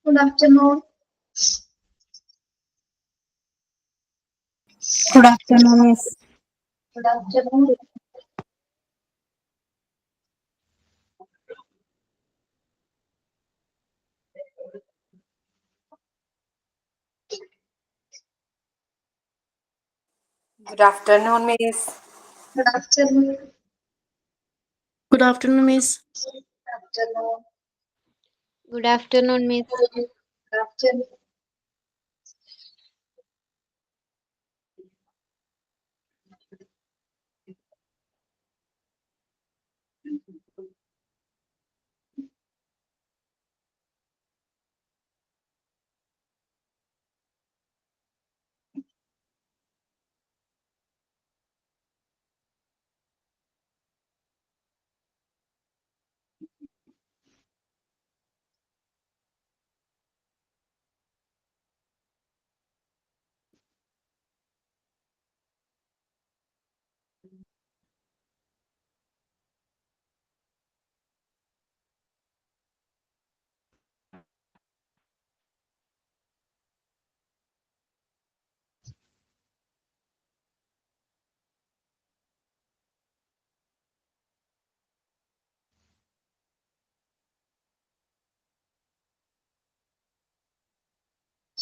Good afternoon. Good afternoon, Miss. Good afternoon. Good afternoon, Miss. Good afternoon. Good afternoon, Miss. Good afternoon. Good afternoon, Miss. Good afternoon.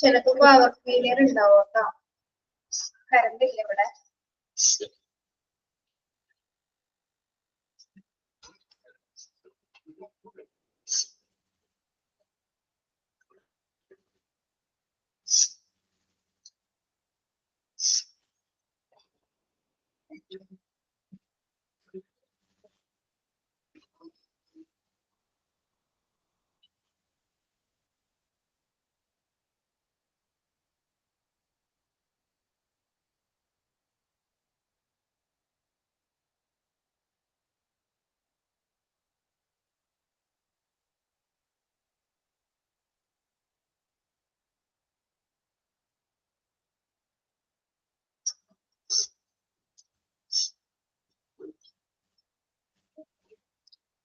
ചിലപ്പോ power failure ഉണ്ടാവും കേട്ടോ. Current ഇല്ല ഇവിടെ.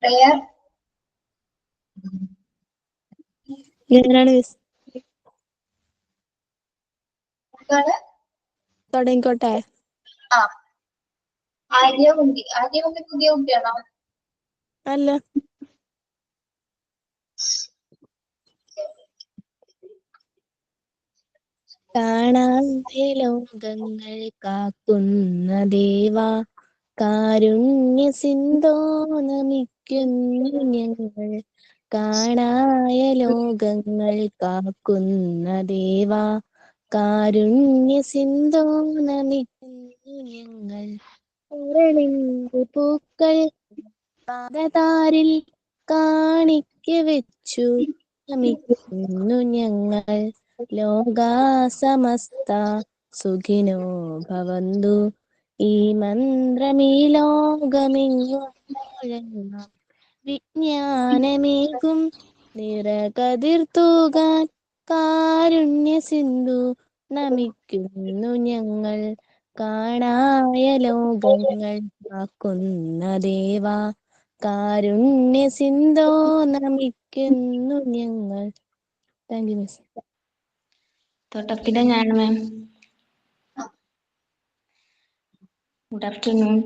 Prayer. ഞാനാണ് miss. എന്താണ്? തുടങ്ങിക്കോട്ടെ. ആ, ആര്യകുണ്ടി. ആര്യകുണ്ടി പുതിയ കുട്ടിയാണോ? അല്ല. കാണാതെ ലോകങ്ങൾ കാക്കുന്ന ദേവാ, കാരുണ്യ സിന്ധോ നമിക്കുന്നു ഞങ്ങൾ. കാണായ ലോകങ്ങൾ കാക്കുന്ന ദേവാ, കാരുണ്യ സിന്ധോ നമിക്കുന്നു ഞങ്ങൾ. ഒരണിന്റെ പൂക്കൾ പാദതാരിൽ കാണിക്ക വെച്ചു നമിക്കുന്നു ഞങ്ങൾ. ലോകാസമസ്ത സുഖിനോ ഭവന്തു. ഈ മന്ത്രമീ ലോകമെങ്ങും മുഴങ്ങാം. വിജ്ഞാനമേകും നിറകതിർത്തൂകാൻ കാരുണ്യ സിന്ധു നമിക്കുന്നു ഞങ്ങൾ. കാണായ ലോകങ്ങൾ കാക്കുന്ന ദേവാ, കാരുണ്യ സിന്ധോ നമിക്കുന്നു ഞങ്ങൾ. Thank you miss. തൊട്ടപ്പിലെ ഞാൻ മാം. Good afternoon.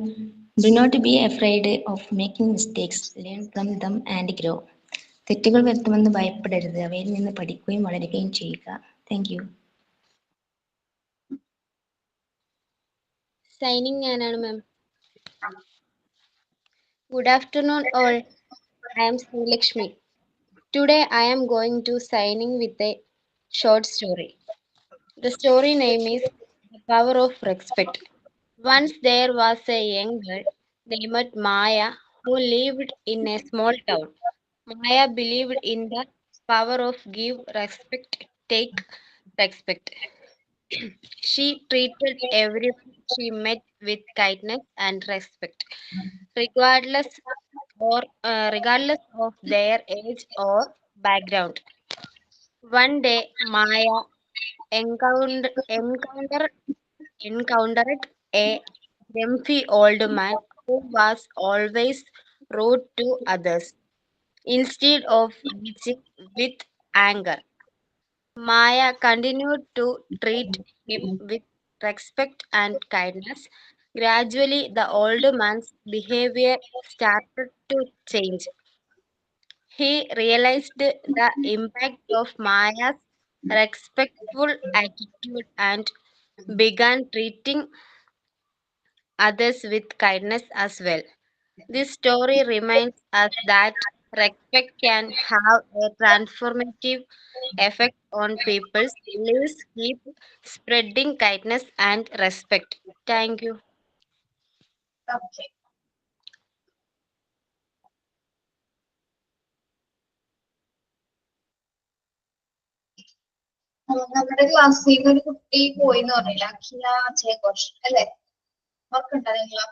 Do not be afraid of making mistakes. Learn from them and grow. തെറ്റുകൾ വരുത്തുമെന്ന് ഭയപ്പെടരുത്, അവയിൽ നിന്ന് പഠിക്കുകയും വളരുകയും ചെയ്യുക. Thank you. Signing ഞാനാണ് മാം. Good afternoon all. I am Srilakshmi. Today I am going to signing with a short story. The story name is The Power of Respect. Once there was a young girl named Maya who lived in a small town. Maya believed in the power of give respect, take respect. She treated everyone she met with kindness and respect, regardless regardless of their age or background. One day, Maya encountered a grumpy old man who was always rude to others. Instead of bitching with anger, Maya continued to treat him with respect and kindness. Gradually, the old man's behavior started to change. He realized the impact of Maya's respectful attitude and began treating others with kindness as well. This story reminds us that respect can have a transformative effect on people's lives. Keep spreading kindness and respect. Thank you. Okay. നമ്മുടെ ക്ലാസ്സിൽ നിന്ന് ഒരു കുട്ടി പോയി എന്ന് പറഞ്ഞില്ല, അഖില ജയഘോഷ് അല്ലേ? ഓർക്കുണ്ടോ നിങ്ങള്?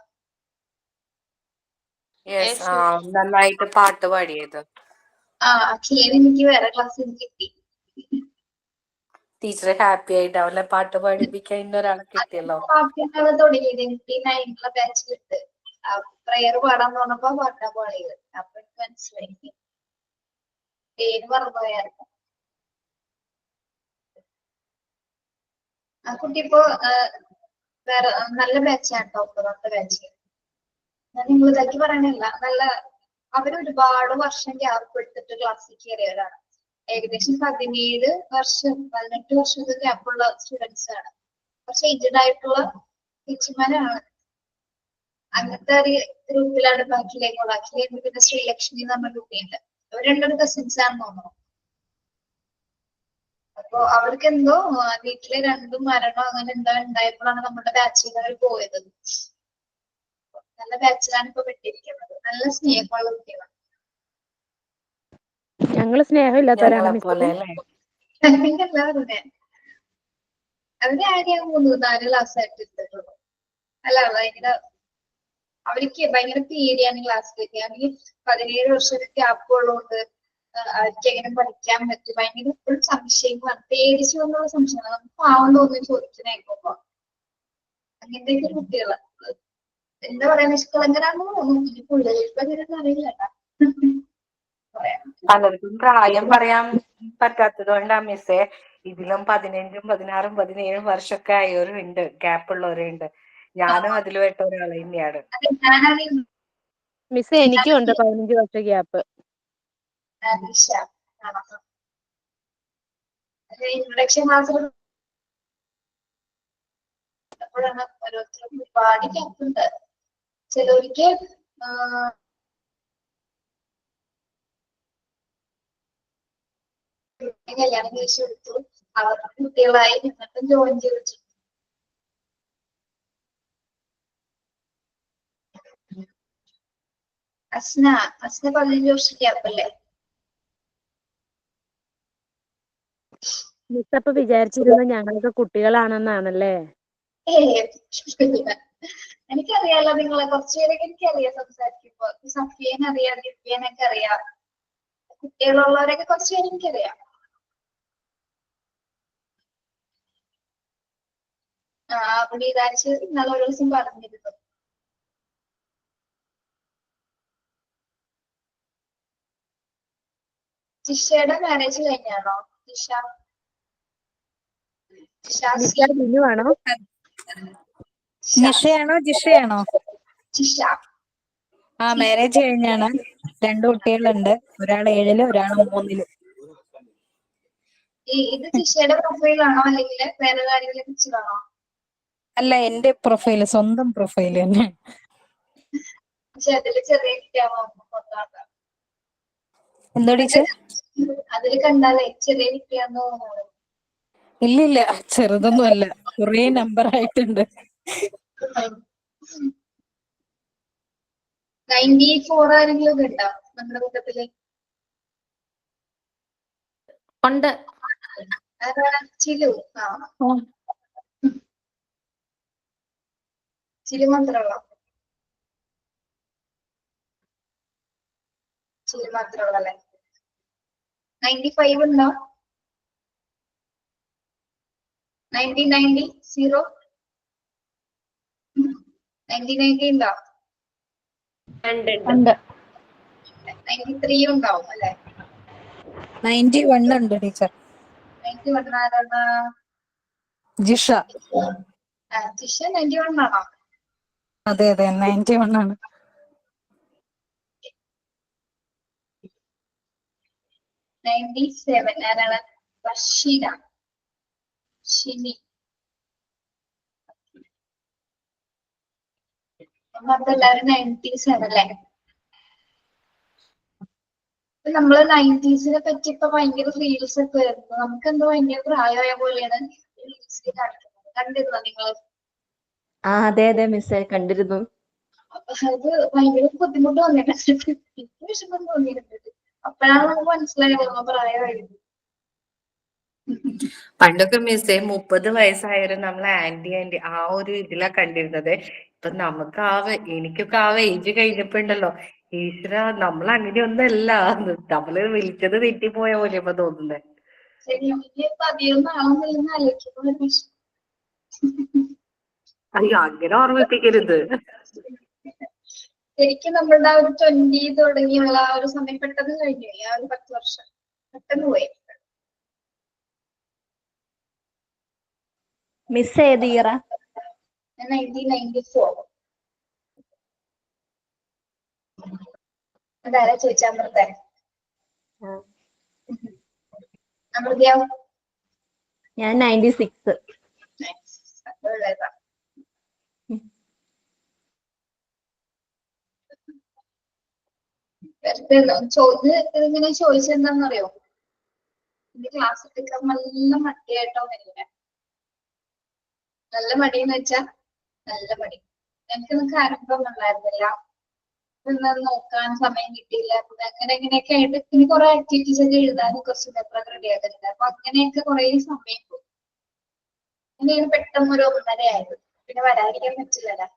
Yes, നന്നായിട്ട് പാട്ട് പാടിയത്. അഖിലേനെ എനിക്ക് വേറെ ക്ലാസ്സിൽ നിന്ന് കിട്ടി. ടീച്ചർ ഹാപ്പി ആയിട്ടാവല്ലേ പാട്ട് പാടിപ്പിക്കാൻ ഇന്നൊരാളെ കിട്ടിയല്ലോ. പാട്ടിനാണ് തുടങ്ങിയത്. എനിക്ക് 9th ബാച്ചിലിട്ട് പ്രയർ പാടാൻ തോന്നപ്പോ പാട്ടാ പാടിയത്. അപ്പൊ എനിക്ക് മനസ്സിലായി. പേര് മറന്നുപോയായിരുന്നു. ആ കുട്ടി ഇപ്പൊ വേറെ നല്ല ബാച്ചാണ്, ടോപ്പറാത്ത ബാച്ച്. ഞാൻ നിങ്ങൾ ഇതാക്കി പറയണില്ല. നല്ല അവര് ഒരുപാട് വർഷം ഗ്യാപ്പ് എടുത്തിട്ട് ക്ലാസ്സിൽ കയറിയവരാണ്. ഏകദേശം 17 വർഷം 18 വർഷത്തെ ഗ്യാപ്പുള്ള സ്റ്റുഡൻസ് ആണ്. കുറച്ച് ഏജ്ഡ് ആയിട്ടുള്ള ടീച്ചർമാരാണ്. അങ്ങനത്തെ ഒരു ഗ്രൂപ്പിലാണ് ബാക്കിലേക്കുള്ള. അഖിലേക്ക് പിന്നെ ശ്രീലക്ഷ്മി എന്ന് പറഞ്ഞ കുട്ടിയുണ്ട്. അവർ രണ്ടൊരു കസിൻസ് ആണെന്ന് തോന്നുന്നു. അപ്പൊ അവർക്ക് എന്തോ വീട്ടിലെ 2 മരണം അങ്ങനെ എന്താ ഉണ്ടായപ്പോഴാണ് നമ്മുടെ ബാച്ചിൽ അവർ പോയത്. നല്ല ബാച്ചിലാണ് ഇപ്പൊ പെട്ടിരിക്കുന്നത്. നല്ല സ്നേഹമുള്ള കുട്ടികളാണ്. ഞങ്ങള് സ്നേഹമില്ലാത്തവരാണ് മിസ്. അവര് ആരെയാണ് 3-4 ക്ലാസ് ആയിട്ട് എടുത്തിട്ടുള്ളൂ. അല്ല ഭയങ്കര അവർക്ക് ഭയങ്കര പേടിയാണ് ക്ലാസ്സിലേക്ക്. ആണെങ്കിൽ 17 വർഷത്തെ ഗ്യാപ്പ് ഉള്ളതുകൊണ്ട് അവർക്ക് എങ്ങനെ പഠിക്കാൻ പറ്റും. ഭയങ്കര എപ്പോഴും സംശയങ്ങളാണ്. പേടിച്ചു കൊണ്ടുള്ള സംശയമാണ്. നമുക്ക് പാവം തോന്നുന്നു ചോദിക്കുന്നേക്കുമ്പോ. അങ്ങനത്തെ ഒരു കുട്ടികള് എന്താ പറയാ, നിഷ്കളങ്കരാണെന്ന് തോന്നുന്നു. ഇനി പുള്ളിലേക്ക് അങ്ങനെ അറിയില്ല കേട്ടാ. പലർക്കും പ്രായം പറയാൻ പറ്റാത്തത് കൊണ്ടാ മിസ്സേ. ഇതിലും 15, 16, 17 വർഷമൊക്കെ ആയവരുണ്ട്, ഗ്യാപ്പ് ഉള്ളവരുണ്ട്. ഞാനും അതിൽ പെട്ട ഒരാൾ തന്നെയാണ്. മിസ് എനിക്കും ഉണ്ട് 15 വർഷം ഗ്യാപ്പ്. ഇൻട്രഡക്ഷൻ ക്ലാസ്സിൽ അപ്പോഴാണ് ഓരോരുത്തർക്കും ഒരുപാട് ഗ്യാപ്പ് ഉണ്ട്. ചിലവർക്ക് കല്യാണം കഴിച്ചു കൊടുത്തു, അവർക്ക് കുട്ടികളായി, എന്നിട്ടും ജോയിൻ ചെയ്തിട്ടുണ്ട്. അസ്ന 15 വർഷം ഗ്യാപ്പല്ലേ? മിസ് അപ്പൊ വിചാരിച്ചിരുന്നത് ഞങ്ങളൊക്കെ കുട്ടികളാണെന്നാണല്ലേ? എനിക്കറിയാലോ നിങ്ങളെ കുറച്ചുപേരൊക്കെ എനിക്കറിയാം. സംസാരിക്കുമ്പോ സഫിയനെ അറിയാം, ദിവ്യനൊക്കെ അറിയാം. കുട്ടികളുള്ളവരൊക്കെ കുറച്ചുപേര് എനിക്കറിയാം. അവിടെ ഇതാച്ച് ഇന്നലെ ഒരു ദിവസം പറഞ്ഞിരുന്നു. ജിഷയുടെ മാരേജ് കഴിഞ്ഞാണോ? ബിനുവാണോ? നിഷയാണോ ജിഷയാണോ? ജിഷ. മാരേജ് കഴിഞ്ഞാണ്. 2 കുട്ടികളുണ്ട്. ഒരാൾ 7-ലും ഒരാൾ 3-ലും. ഇത് ജിഷയുടെ പ്രൊഫൈലാണോ അല്ലെങ്കിൽ വേറെ ആരെങ്കിലും പിക്ചറാണോ? അല്ല, എന്റെ പ്രൊഫൈല്, സ്വന്തം പ്രൊഫൈല് തന്നെ. അതില് ചെറിയ കുട്ടിയാണോ? എന്തോ ടീച്ചർ? അതില് കണ്ടാലേ ചെറിയ കുട്ടിയാന്ന് തോന്നുന്നു. ഇല്ലില്ല, ചെറുതൊന്നും അല്ല, കുറേ നമ്പർ ആയിട്ടുണ്ട്. 94 ആരെങ്കിലും ഒക്കെ ഉണ്ടോ നമ്മുടെ കൂട്ടത്തില്? ഉണ്ട്. ചിലു. ചിലു മാത്രമുള്ള ചിലു മാത്രമുള്ള അല്ലേ? 95 ഉണ്ടോ? 90 0 90 ഉണ്ടോ? 93 ഉണ്ടാവും അല്ലെ? 91 ഉണ്ട് ടീച്ചർ. 91 ആരാണ്? ജിഷ. ജിഷ 91 ആണോ? അതെ 91 ആണ്. 97 ആരാണ്? റഷീദ. ഷിനി. എല്ലാവരും 90s ആണല്ലേ? നമ്മള് 90s പറ്റി ഇപ്പൊ ഭയങ്കര റീൽസ് ഒക്കെ വരുന്നു. നമുക്ക് എന്തോ ഭയങ്കര പ്രായമായ പോലെയാണ് റീൽസിൽ കാണിക്കുന്നത്. കണ്ടിരുന്നോ നിങ്ങള്? അതെ മിസ്സേ, കണ്ടിരുന്നു. അപ്പൊ അത് ഭയങ്കര ബുദ്ധിമുട്ട് തോന്നിയിട്ടുണ്ട്. എനിക്ക് വിഷമം തോന്നിയിട്ടുണ്ട്. അപ്പോഴാണ് നമുക്ക് മനസ്സിലായത് നമ്മ പ്രായമായിരുന്നു. പണ്ടൊക്കെ മിസ്സേ 30 വയസ്സായാലും നമ്മളെ ആന്റി ആ ഒരു ഇതിലാ കണ്ടിരുന്നത്. ഇപ്പൊ എനിക്കൊക്കെ ഏജ് കഴിഞ്ഞപ്പോ ഉണ്ടല്ലോ, ഈശ്വര നമ്മൾ അങ്ങനെയൊന്നും അല്ല, നമ്മള് വിളിച്ചത് തെറ്റിപ്പോയ പോലെ ഇപ്പൊ തോന്നുന്നത്. ശരി, എനിക്ക് പതിയൊന്നും ആവുന്നില്ലെന്ന് ആലോചിക്കുമ്പോൾ ഒരു വിഷമം. അയ്യോ, അങ്ങനെ ഓർമ്മിപ്പിക്കരുത്. ശരിക്കും നമ്മളുടെ ആ ഒരു 20 തുടങ്ങിയുള്ള ആ ഒരു സമയം പെട്ടെന്ന് കഴിഞ്ഞു. ആ ഒരു 10 വർഷം പെട്ടെന്ന് പോയി. മിസ് ഏത് ഇയറാ? 1994. അതാരാ ചോദിച്ചാ? അമൃത. അമൃതയോ? ഞാൻ 96. ഇങ്ങനെ ചോദിച്ചെന്താന്നറിയോ? എന്റെ ക്ലാസ് എടുക്കാൻ നല്ല മടിയായിട്ടോ വരില്ല. നല്ല മടിയെന്ന് വെച്ചാ നല്ല മടി. എനിക്കൊന്നും കാര്യങ്ങളൊന്നും ഉണ്ടായിരുന്നില്ല. നോക്കാൻ സമയം കിട്ടിയില്ല. അങ്ങനെയൊക്കെ ആയിട്ട് പിന്നെ കുറെ ആക്ടിവിറ്റീസ് ഒക്കെ എഴുതാനും കുറച്ച് പേപ്പറൊക്കെ റെഡി ആക്കുന്നുണ്ട്. അപ്പൊ അങ്ങനെയൊക്കെ കുറെ സമയം പോയി. അങ്ങനെയാണ് പെട്ടെന്ന് ഒരു 1:30 ആയത്. പിന്നെ വരാതിരിക്കാൻ പറ്റില്ലല്ലോ.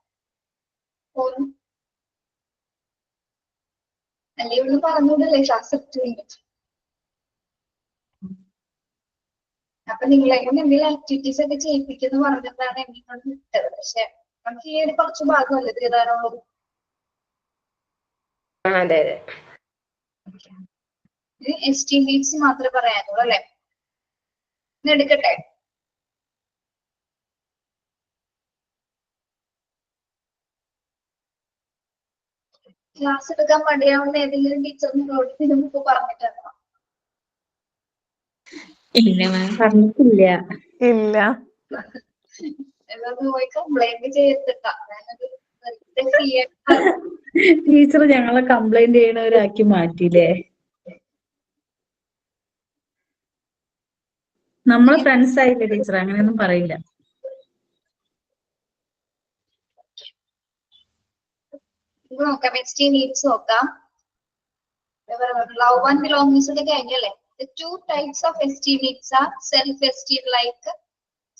അല്ലെങ്കിൽ ഒന്ന് പറഞ്ഞൂടല്ലേ ക്ലാസ് എടുത്തു കഴിഞ്ഞിട്ട്. അപ്പൊ നിങ്ങളെങ്ങനെ എന്തെങ്കിലും ആക്ടിവിറ്റീസ് ഒക്കെ ചെയ്യിപ്പിക്കുന്നു പറഞ്ഞിട്ടാണ് എന്നെ വിട്ടത്. പക്ഷെ നമുക്ക് ഈ ഒരു കുറച്ച് ഭാഗമല്ലേ തീരാനുള്ളത്. അതെ. എസ്റ്റിമേറ്റ്സ് മാത്രമേ പറയാനുള്ളൂ അല്ലെ? എടുക്കട്ടെ. ക്ലാസ് എടുക്കാൻ മടിയാവുന്ന ഏതെങ്കിലും ടീച്ചർ നിങ്ങളോട് ഇതിനു പറഞ്ഞിട്ടുണ്ടോ? ഇല്ല മാം, പറഞ്ഞിട്ടില്ല. ഇല്ല. എന്നൊന്ന് പോയി കംപ്ലൈന്റ് ചെയ്തിട്ടാ. ഞാനത് ഫ്രീ ആയിട്ട് ടീച്ചർ ഞങ്ങളെ കംപ്ലൈന്റ് ചെയ്യണവരാക്കി മാറ്റിയില്ലേ? നമ്മളെ ഫ്രണ്ട്സ് ആയില്ലേ ടീച്ചർ, അങ്ങനെയൊന്നും പറയില്ല. നോക്കാം. എസ്റ്റിമേറ്റ്സ് നോക്കാം. Love and belongings ഒക്കെ കഴിഞ്ഞല്ലേ? The two types of estimates are self-esteem like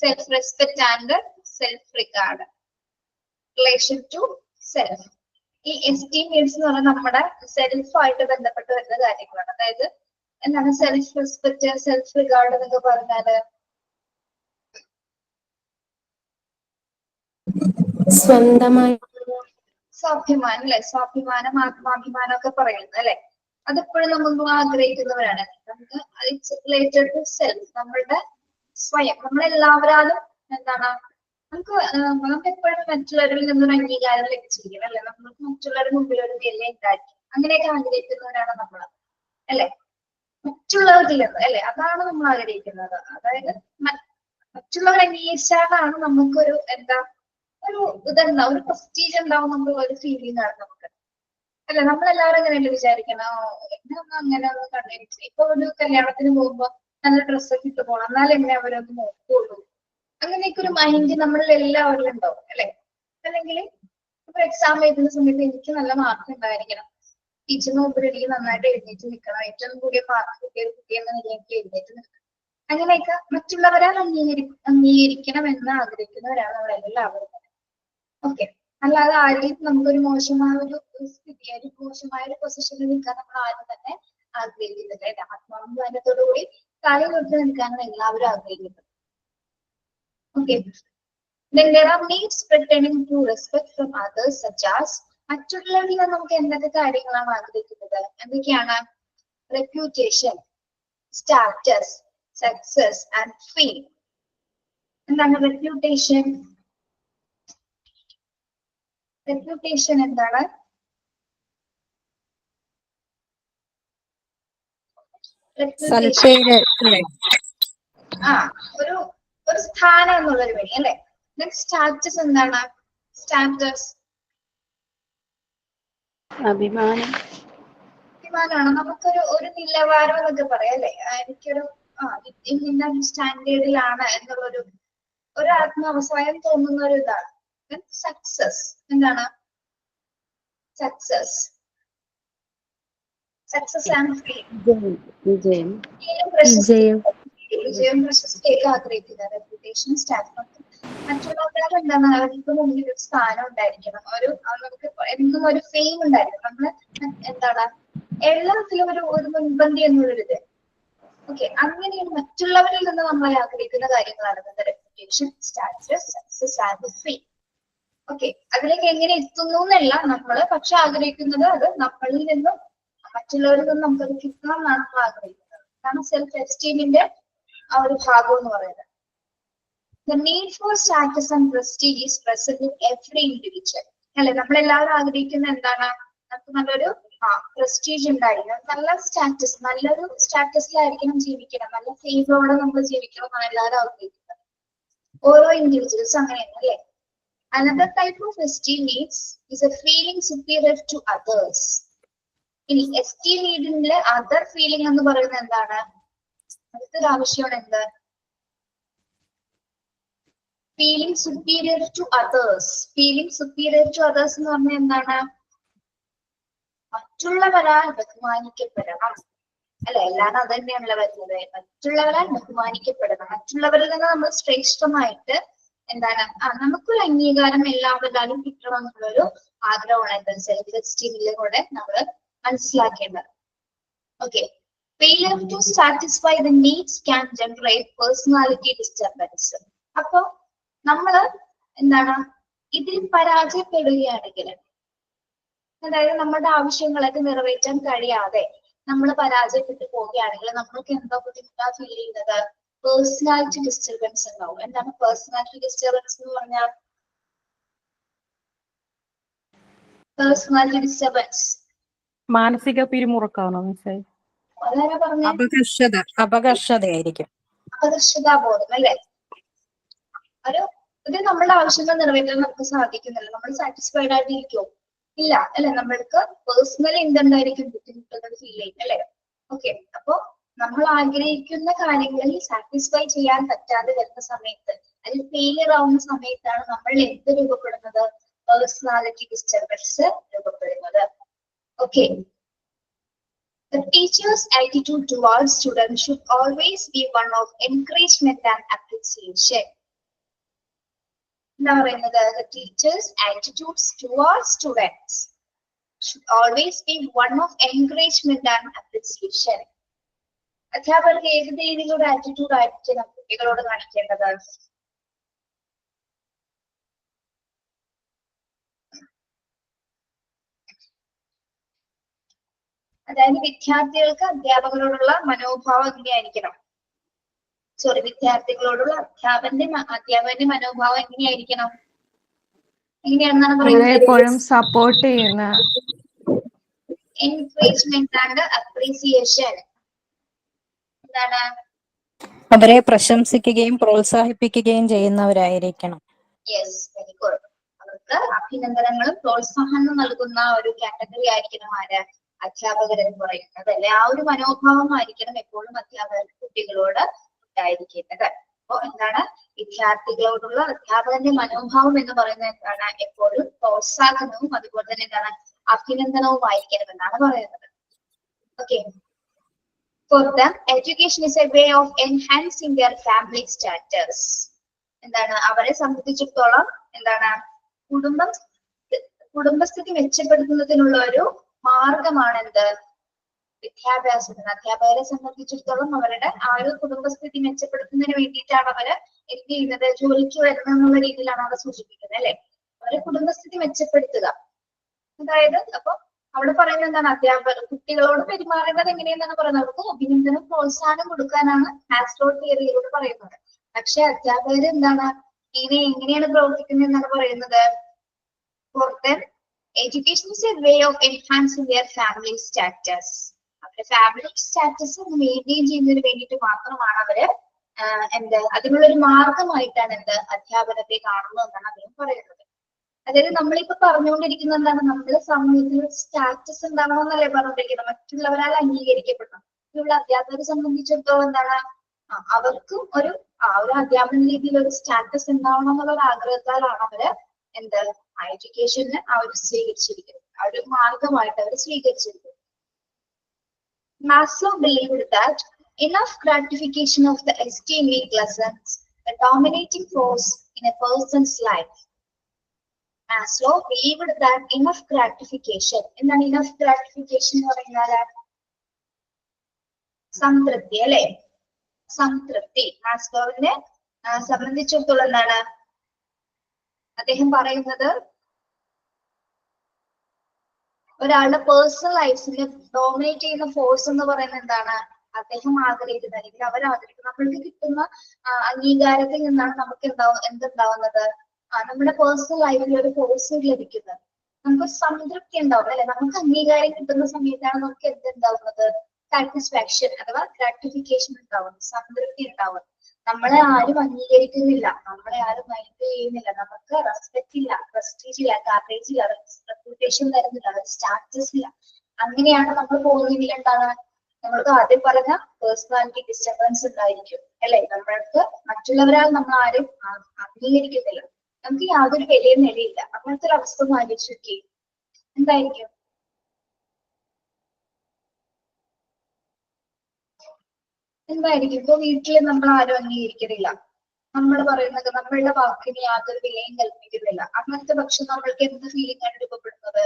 self-respect and self-regard. Relation to self. ഈ എസ്റ്റിമേറ്റ്സ് എന്ന് പറഞ്ഞാൽ നമ്മുടെ സെൽഫായിട്ട് ബന്ധപ്പെട്ട് വരുന്ന കാര്യങ്ങളാണ്. അതായത് എന്താണ് സെൽഫ് റെസ്പെക്ട്, സെൽഫ് റിഗാർഡ് എന്നൊക്കെ പറഞ്ഞാല് സ്വന്തമായി സ്വാഭിമാനം അല്ലെ? സ്വാഭിമാനം, ആത്മാഭിമാനം ഒക്കെ പറയുന്നത് അല്ലെ? അതെപ്പോഴും നമ്മൾ ആഗ്രഹിക്കുന്നവരാണ്. നമുക്ക് റിലേറ്റഡ് ടു സെൽഫ്, നമ്മളുടെ സ്വയം, നമ്മളെല്ലാവരാലും എന്താണ് നമുക്ക് എപ്പോഴും മറ്റുള്ളവരിൽ നിന്നൊരു അംഗീകാരം ലഭിച്ചിരിക്കണം അല്ലെ? നമ്മൾക്ക് മറ്റുള്ളവരുടെ മുമ്പിൽ ഒരു വില ഉണ്ടാക്കി അങ്ങനെയൊക്കെ ആഗ്രഹിക്കുന്നവരാണ് നമ്മൾ അല്ലെ? മറ്റുള്ളവരിൽ നിന്ന് അല്ലെ? അതാണ് നമ്മൾ ആഗ്രഹിക്കുന്നത്. അതായത് മറ്റുള്ളവർ അംഗീകരിച്ചാലാണ് നമുക്കൊരു ഒരു ഇതുണ്ടാവും, ഒരു പ്രസ്റ്റീജ് ഉണ്ടാവും, നമ്മൾ ഒരു ഫീലിംഗ് ആണ് നമുക്ക് അല്ലെ? നമ്മളെല്ലാവരും അങ്ങനെയല്ലേ വിചാരിക്കണം. എന്നെ ഒന്നും അങ്ങനെ ഒന്നും കണ്ടിട്ടില്ല. ഇപ്പൊ ഒരു കല്യാണത്തിന് പോകുമ്പോ നല്ല ഡ്രസ്സൊക്കെ ഇട്ട് പോകണം, എന്നാലും എന്നെ അവരൊന്ന് നോക്കുള്ളൂ. അങ്ങനെയൊക്കെ ഒരു മൈൻഡ് നമ്മളിൽ എല്ലാവരിലും ഉണ്ടാവും അല്ലെ? അല്ലെങ്കിൽ ഇപ്പൊ എക്സാം എഴുതുന്ന സമയത്ത് എനിക്ക് നല്ല മാർക്ക് ഉണ്ടായിരിക്കണം, ടീച്ചർ നോക്കുമ്പോൾ എനിക്ക് നന്നായിട്ട് എഴുന്നേറ്റ് നിൽക്കണം, ഏറ്റവും കൂടിയ മാർക്ക് കിട്ടിയ കുട്ടിയെന്ന് എനിക്ക് എഴുന്നേറ്റ് നിൽക്കണം. അങ്ങനെയൊക്കെ മറ്റുള്ളവരാൽ അംഗീകരിക്കണം എന്ന് ആഗ്രഹിക്കുന്നവരാണ് നമ്മളെല്ലാവരും. ഓക്കെ, അല്ലാതെ ആരെയും നമുക്കൊരു മോശമായ ഒരു സ്ഥിതി, ഒരു മോശമായ ഒരു പൊസിഷനിൽ നിൽക്കാൻ നമ്മൾ ആരും തന്നെ ആഗ്രഹിക്കുന്നില്ല. ആത്മാഭിമാനത്തോടുകൂടി കാര്യം കൊടുത്ത് നിൽക്കാനാണ് എല്ലാവരും ആഗ്രഹിക്കുന്നത്. Okay, then there are needs pertaining to respect from others such as മറ്റുള്ളവരിൽ നിന്ന് നമുക്ക് എന്തൊക്കെ കാര്യങ്ങളാണ് ആഗ്രഹിക്കുന്നത്? എന്തൊക്കെയാണ്? Reputation, status, success and fame. എന്താണ് റെപ്യൂട്ടേഷൻ? റെപ്യൂട്ടേഷൻ എന്താണ്? സൽപ്പേര് അല്ലേ? ആ, ഒരു സ്ഥാനം എന്നുള്ളൊരു വഴി അല്ലെ. സ്റ്റാറ്റസ് എന്താണ്? സ്റ്റാറ്റസ് അഭിമാനം. അഭിമാനമാണ്. നമുക്കൊരു നിലവാരം എന്നൊക്കെ പറയാം അല്ലെ. എനിക്കൊരു ഇന്ന സ്റ്റാൻഡേർഡിലാണ് എന്നുള്ളൊരു ആത്മാവസായം തോന്നുന്ന ഒരു ഇതാണ്. സക്സസ് എന്താണ്? Success and fame. വിജയം. വിജയം പ്രശസ്തിയൊക്കെ ആഗ്രഹിക്കുന്ന റെപ്യൂട്ടേഷൻ, സ്റ്റാറ്റസ്. മറ്റുള്ളവരുടെ എന്താണ് അവർക്ക് മുന്നിൽ ഒരു സ്ഥാനം ഉണ്ടായിരിക്കണം, നമുക്ക് എന്നും ഒരു ഫെയിം ഉണ്ടായിരിക്കണം. നമ്മള് എന്താണ് എല്ലാത്തിലും ഒരു മുൻപന്തി എന്നുള്ളൊരിത്. ഓക്കെ, അങ്ങനെയാണ് മറ്റുള്ളവരിൽ നിന്ന് നമ്മൾ ആഗ്രഹിക്കുന്ന കാര്യങ്ങളാണ് reputation, status, success and fame. Okay, അതിലേക്ക് എങ്ങനെ എത്തുന്നു എന്നല്ല നമ്മള് പക്ഷെ ആഗ്രഹിക്കുന്നത് അത് നമ്മളിൽ നിന്നും മറ്റുള്ളവരിൽ നിന്നും നമുക്കത് കിട്ടണം എന്നാണ് നമ്മൾ ആഗ്രഹിക്കുന്നത്. കാരണം സെൽഫ് എസ്റ്റീമിന്റെ ആ ഒരു ഭാഗം എന്ന് പറയുന്നത്. The need for status and prestige is present in every individual. അല്ലെ, നമ്മളെല്ലാവരും ആഗ്രഹിക്കുന്ന എന്താണ്? നമുക്ക് നല്ലൊരു പ്രസ്റ്റീജ് ഉണ്ടായിരിക്കണം, നല്ല സ്റ്റാറ്റസ്, നല്ലൊരു സ്റ്റാറ്റസിലായിരിക്കണം ജീവിക്കണം, നല്ല ഫെയിമോടെ നമ്മൾ ജീവിക്കണം എന്നാണ് എല്ലാവരും ആഗ്രഹിക്കുന്നത്. ഓരോ ഇൻഡിവിജ്വൽസ് അങ്ങനെയാണ് അല്ലെ. Another type of esteem needs is a feeling superior to others. ഇനി എസ്റ്റീം നീഡിലെ അതർ ഫീലിംഗ് എന്ന് പറയുന്നത് എന്താണ്? അടുത്തൊരു ആവശ്യമാണ് എന്ത്? Feeling superior to others. Feeling superior to others എന്ന് പറഞ്ഞാൽ എന്താണ്? മറ്റുള്ളവരാൽ ബഹുമാനിക്കപ്പെടണം അല്ലെ. എല്ലാവരും അത് തന്നെയാണല്ലോ വരുന്നത്. മറ്റുള്ളവരാൽ ബഹുമാനിക്കപ്പെടണം, മറ്റുള്ളവരിൽ നിന്ന് നമ്മൾ ശ്രേഷ്ഠമായിട്ട് എന്താണ് നമുക്കൊരു അംഗീകാരം എല്ലാവരും കിട്ടണം എന്നുള്ളൊരു ആഗ്രഹമാണ് സെൽഫ് എസ്റ്റീമിലൂടെ നമ്മൾ മനസ്സിലാക്കേണ്ടത്. Okay, failure to satisfy the needs can generate personality disturbance. അപ്പൊ നമ്മള് എന്താണ് ഇതിൽ പരാജയപ്പെടുകയാണെങ്കിൽ, അതായത് നമ്മുടെ ആവശ്യങ്ങളൊക്കെ നിറവേറ്റാൻ കഴിയാതെ നമ്മൾ പരാജയപ്പെട്ടു പോവുകയാണെങ്കിൽ നമ്മൾക്ക് എന്താ ബുദ്ധിമുട്ടാ ഫീൽ ചെയ്യുന്നത്? പേഴ്സണാലിറ്റി ഡിസ്റ്റർബൻസ് ഉണ്ടാവും. എന്താണ് പേഴ്സണാലിറ്റി ഡിസ്റ്റർബൻസ് എന്ന് പറഞ്ഞാൽ? പേഴ്സണാലിറ്റി ഡിസ്റ്റർബൻസ് മാനസിക പിരിമുറുക്കാണോ മനസ്സിലായി? അതാരാ പറഞ്ഞ? അപകർഷതയായിരിക്കും. അപകർഷതാബോധം അല്ലെ. ഇത് നമ്മളുടെ ആവശ്യങ്ങൾ നിറവേറ്റാൻ നമുക്ക് സാധിക്കുന്നില്ല, നമ്മൾ സാറ്റിസ്ഫൈഡ് ആയിട്ടിരിക്കുമോ? ഇല്ല അല്ലെ. നമ്മൾക്ക് പേഴ്സണലി എന്തുണ്ടായിരിക്കും? ബുദ്ധിമുട്ടുകൾ ഫീൽ ചെയ്യും അല്ലെ. ഓക്കെ, അപ്പൊ നമ്മൾ ആഗ്രഹിക്കുന്ന കാര്യങ്ങളിൽ സാറ്റിസ്ഫൈ ചെയ്യാൻ പറ്റാതെ വരുന്ന സമയത്ത്, അതിൽ ഫെയിലിയർ ആവുന്ന സമയത്താണ് നമ്മൾ എന്ത് രൂപപ്പെടുന്നത്? പേഴ്സണാലിറ്റി ഡിസ്റ്റർബൻസ് രൂപപ്പെടുന്നത്. Okay, the teacher's attitude towards students should always be one of encouragement and appreciation. എന്താ പറയുന്നത്? The teacher's attitudes towards students should always be one of encouragement and appreciation. അധ്യാപകർക്ക് ഏത് രീതിയിലുള്ള ആറ്റിറ്റ്യൂഡ് ആയിരിക്കണം കുട്ടികളോട് കാണിക്കേണ്ടത്? അതായത് വിദ്യാർത്ഥികൾക്ക് അധ്യാപകരോടുള്ള മനോഭാവം എങ്ങനെയായിരിക്കണം? വിദ്യാർത്ഥികളോടുള്ള അധ്യാപകന്റെ മനോഭാവം എങ്ങനെയായിരിക്കണം? എങ്ങനെയാണെന്നാണ് പറയുന്നത്? എപ്പോഴും സപ്പോർട്ട് ചെയ്യുന്ന, എൻകറേജ്മെന്റ് ആൻഡ് അപ്രീസിയേഷൻ. എന്താണ്? അവരെ പ്രശംസിക്കുകയും പ്രോത്സാഹിപ്പിക്കുകയും ചെയ്യുന്നവരായിരിക്കണം. Yes, very good. അവർക്ക് അഭിനന്ദനങ്ങളും പ്രോത്സാഹനവും നൽകുന്ന ഒരു കാറ്റഗറി ആയിരിക്കണം ആര്? അധ്യാപകരെന്ന് പറയുന്നത് അല്ലെ. ആ ഒരു മനോഭാവമായിരിക്കണം എപ്പോഴും അധ്യാപകർക്ക് കുട്ടികളോട് ഉണ്ടായിരിക്കേണ്ടത്. അപ്പൊ എന്താണ്? വിദ്യാർത്ഥികളോടുള്ള അധ്യാപകന്റെ മനോഭാവം എന്ന് പറയുന്നത് എന്താണ്? എപ്പോഴും പ്രോത്സാഹനവും അതുപോലെ തന്നെ എന്താണ്? അഭിനന്ദനവും ആയിരിക്കണം എന്നാണ് പറയുന്നത്. Okay, for them education is a way of enhancing their family status. എന്താണ്? അവരെ സംബന്ധിച്ചിടത്തോളം എന്താണ്? കുടുംബസ്ഥിതി മെച്ചപ്പെടുത്തുന്നതിനുള്ള ഒരു മാർഗമാണ് എന്ത്? വിദ്യാഭ്യാസത്തിന്. അധ്യാപകരെ സംബന്ധിച്ചിടത്തോളം അവരുടെ ആ ഒരു കുടുംബസ്ഥിതി മെച്ചപ്പെടുത്തുന്നതിന് വേണ്ടിയിട്ടാണ് അവര് എന്ത് ചെയ്യുന്നത്? ജോലിക്ക് വരുന്നത് എന്നുള്ള രീതിയിലാണ് അവർ സൂചിപ്പിക്കുന്നത് അല്ലെ. അവരെ കുടുംബസ്ഥിതി മെച്ചപ്പെടുത്തുക. അതായത് അപ്പൊ അവിടെ പറയുന്നത് എന്താണ്? അധ്യാപകർ കുട്ടികളോട് പെരുമാറേണ്ടത് എങ്ങനെയെന്നാണ് പറയുന്നത്? അവർക്ക് അഭിനന്ദനം പ്രോത്സാഹനം കൊടുക്കാനാണ് ഹാസ്ട്രോ തിയറിയിലൂടെ പറയുന്നത്. പക്ഷെ അധ്യാപകർ എന്താണ് ഇനി എങ്ങനെയാണ് പ്രവർത്തിക്കുന്നത് എന്നാണ് പറയുന്നത്? For them, education is a way of enhancing their family status. അവരുടെ ഫാമിലി സ്റ്റാറ്റസ് മെയിൻറ്റെയിൻ ചെയ്യുന്നതിന് വേണ്ടിയിട്ട് മാത്രമാണ് അവര് അതിനുള്ള ഒരു മാർഗമായിട്ടാണ് അധ്യാപനത്തെ കാണുന്നതെന്നാണ് അദ്ദേഹം പറയുന്നത്. അതായത് നമ്മളിപ്പോ പറഞ്ഞുകൊണ്ടിരിക്കുന്നത് എന്താണ്? നമ്മുടെ സമൂഹത്തിൽ സ്റ്റാറ്റസ് ഉണ്ടാവണമെന്നല്ലേ പറഞ്ഞുകൊണ്ടിരിക്കുന്നത്, മറ്റുള്ളവരാൽ അംഗീകരിക്കപ്പെടണം. ഇവിടെയുള്ള അധ്യാപകരെ സംബന്ധിച്ചിടത്തോളം എന്താണ്? അവർക്കും ഒരു അധ്യാപന രീതിയിൽ ഒരു സ്റ്റാറ്റസ് ഉണ്ടാവണം എന്നുള്ള ഒരു ആഗ്രഹത്താലാണ് അവര് എഡ്യൂക്കേഷന് അവർ സ്വീകരിച്ചിരിക്കുന്നത്, ആ ഒരു മാർഗമായിട്ട് അവർ സ്വീകരിച്ചിരിക്കുന്നത്. Maslow believed that enough gratification of the esteem need lessons the dominating force in a person's life. Maslow believed that enough gratification, എന്താണ് enough gratification എന്ന് പറയുന്നത്? സംതൃപ്തി അല്ലെ? സംതൃപ്തി. മാസ്ലോവിനെ സംബന്ധിച്ചിടത്തോളം എന്താണ് അദ്ദേഹം പറയുന്നത്? ഒരാളുടെ പേഴ്സണൽ ലൈഫിനെ ഡോമിനേറ്റ് ചെയ്യുന്ന ഫോഴ്സ് എന്ന് പറയുന്നത് എന്താണ്? അദ്ദേഹം ആഗ്രഹിക്കുന്നത് അല്ലെങ്കിൽ അവർ ആഗ്രഹിക്കുന്നത് നമ്മൾക്ക് കിട്ടുന്ന അംഗീകാരത്തിൽ നിന്നാണ് നമുക്ക് എന്തുണ്ടാവുന്നത്? നമ്മുടെ പേഴ്സണൽ ലൈഫിൽ ഒരു ഫോഴ്സ് ലഭിക്കുന്നത്. നമുക്ക് സംതൃപ്തി ഉണ്ടാവും അല്ലെ? നമുക്ക് അംഗീകാരം കിട്ടുന്ന സമയത്താണ് നമുക്ക് എന്തുണ്ടാവുന്നത്? സാറ്റിസ്ഫാക്ഷൻ അഥവാ ഗ്രാറ്റിഫിക്കേഷൻ ഉണ്ടാവുന്നത്, സംതൃപ്തി ഉണ്ടാവുന്നത്. നമ്മളെ ആരും അംഗീകരിക്കുന്നില്ല, നമ്മളെ ആരും മൈൻഡ് ചെയ്യുന്നില്ല, നമുക്ക് റെസ്പെക്ട് ഇല്ല, പ്രസ്റ്റീജ് ഇല്ല, കറേജ് ഇല്ല, റെപ്യൂട്ടേഷൻ തരുന്നില്ല, സ്റ്റാറ്റസ് ഇല്ല. അങ്ങനെയാണ് നമ്മൾ പോകുന്നതിൽ എന്താണ് നമ്മൾക്ക് ആദ്യം പറഞ്ഞ പേഴ്സണാലിറ്റി ഡിസ്റ്റർബൻസ് ഉണ്ടായിരിക്കും അല്ലെ? നമ്മൾക്ക് മറ്റുള്ളവരാൽ നമ്മൾ ആരും അംഗീകരിക്കുന്നില്ല, നമുക്ക് യാതൊരു വിലയും നിലയില്ല. അങ്ങനത്തെ ഒരു അവസ്ഥ ഒന്ന് ആലോചിച്ച് എന്തായിരിക്കും? എന്തായിരിക്കും? ഇപ്പൊ വീട്ടില് നമ്മൾ ആരും അംഗീകരിക്കുന്നില്ല, നമ്മൾ പറയുന്നത് നമ്മളുടെ വാക്കിന് യാതൊരു വിലയും കൽപ്പിക്കുന്നില്ല. അങ്ങനത്തെ പക്ഷം നമ്മൾക്ക് എന്ത് ഫീലിംഗ് ആണ് രൂപപ്പെടുന്നത്?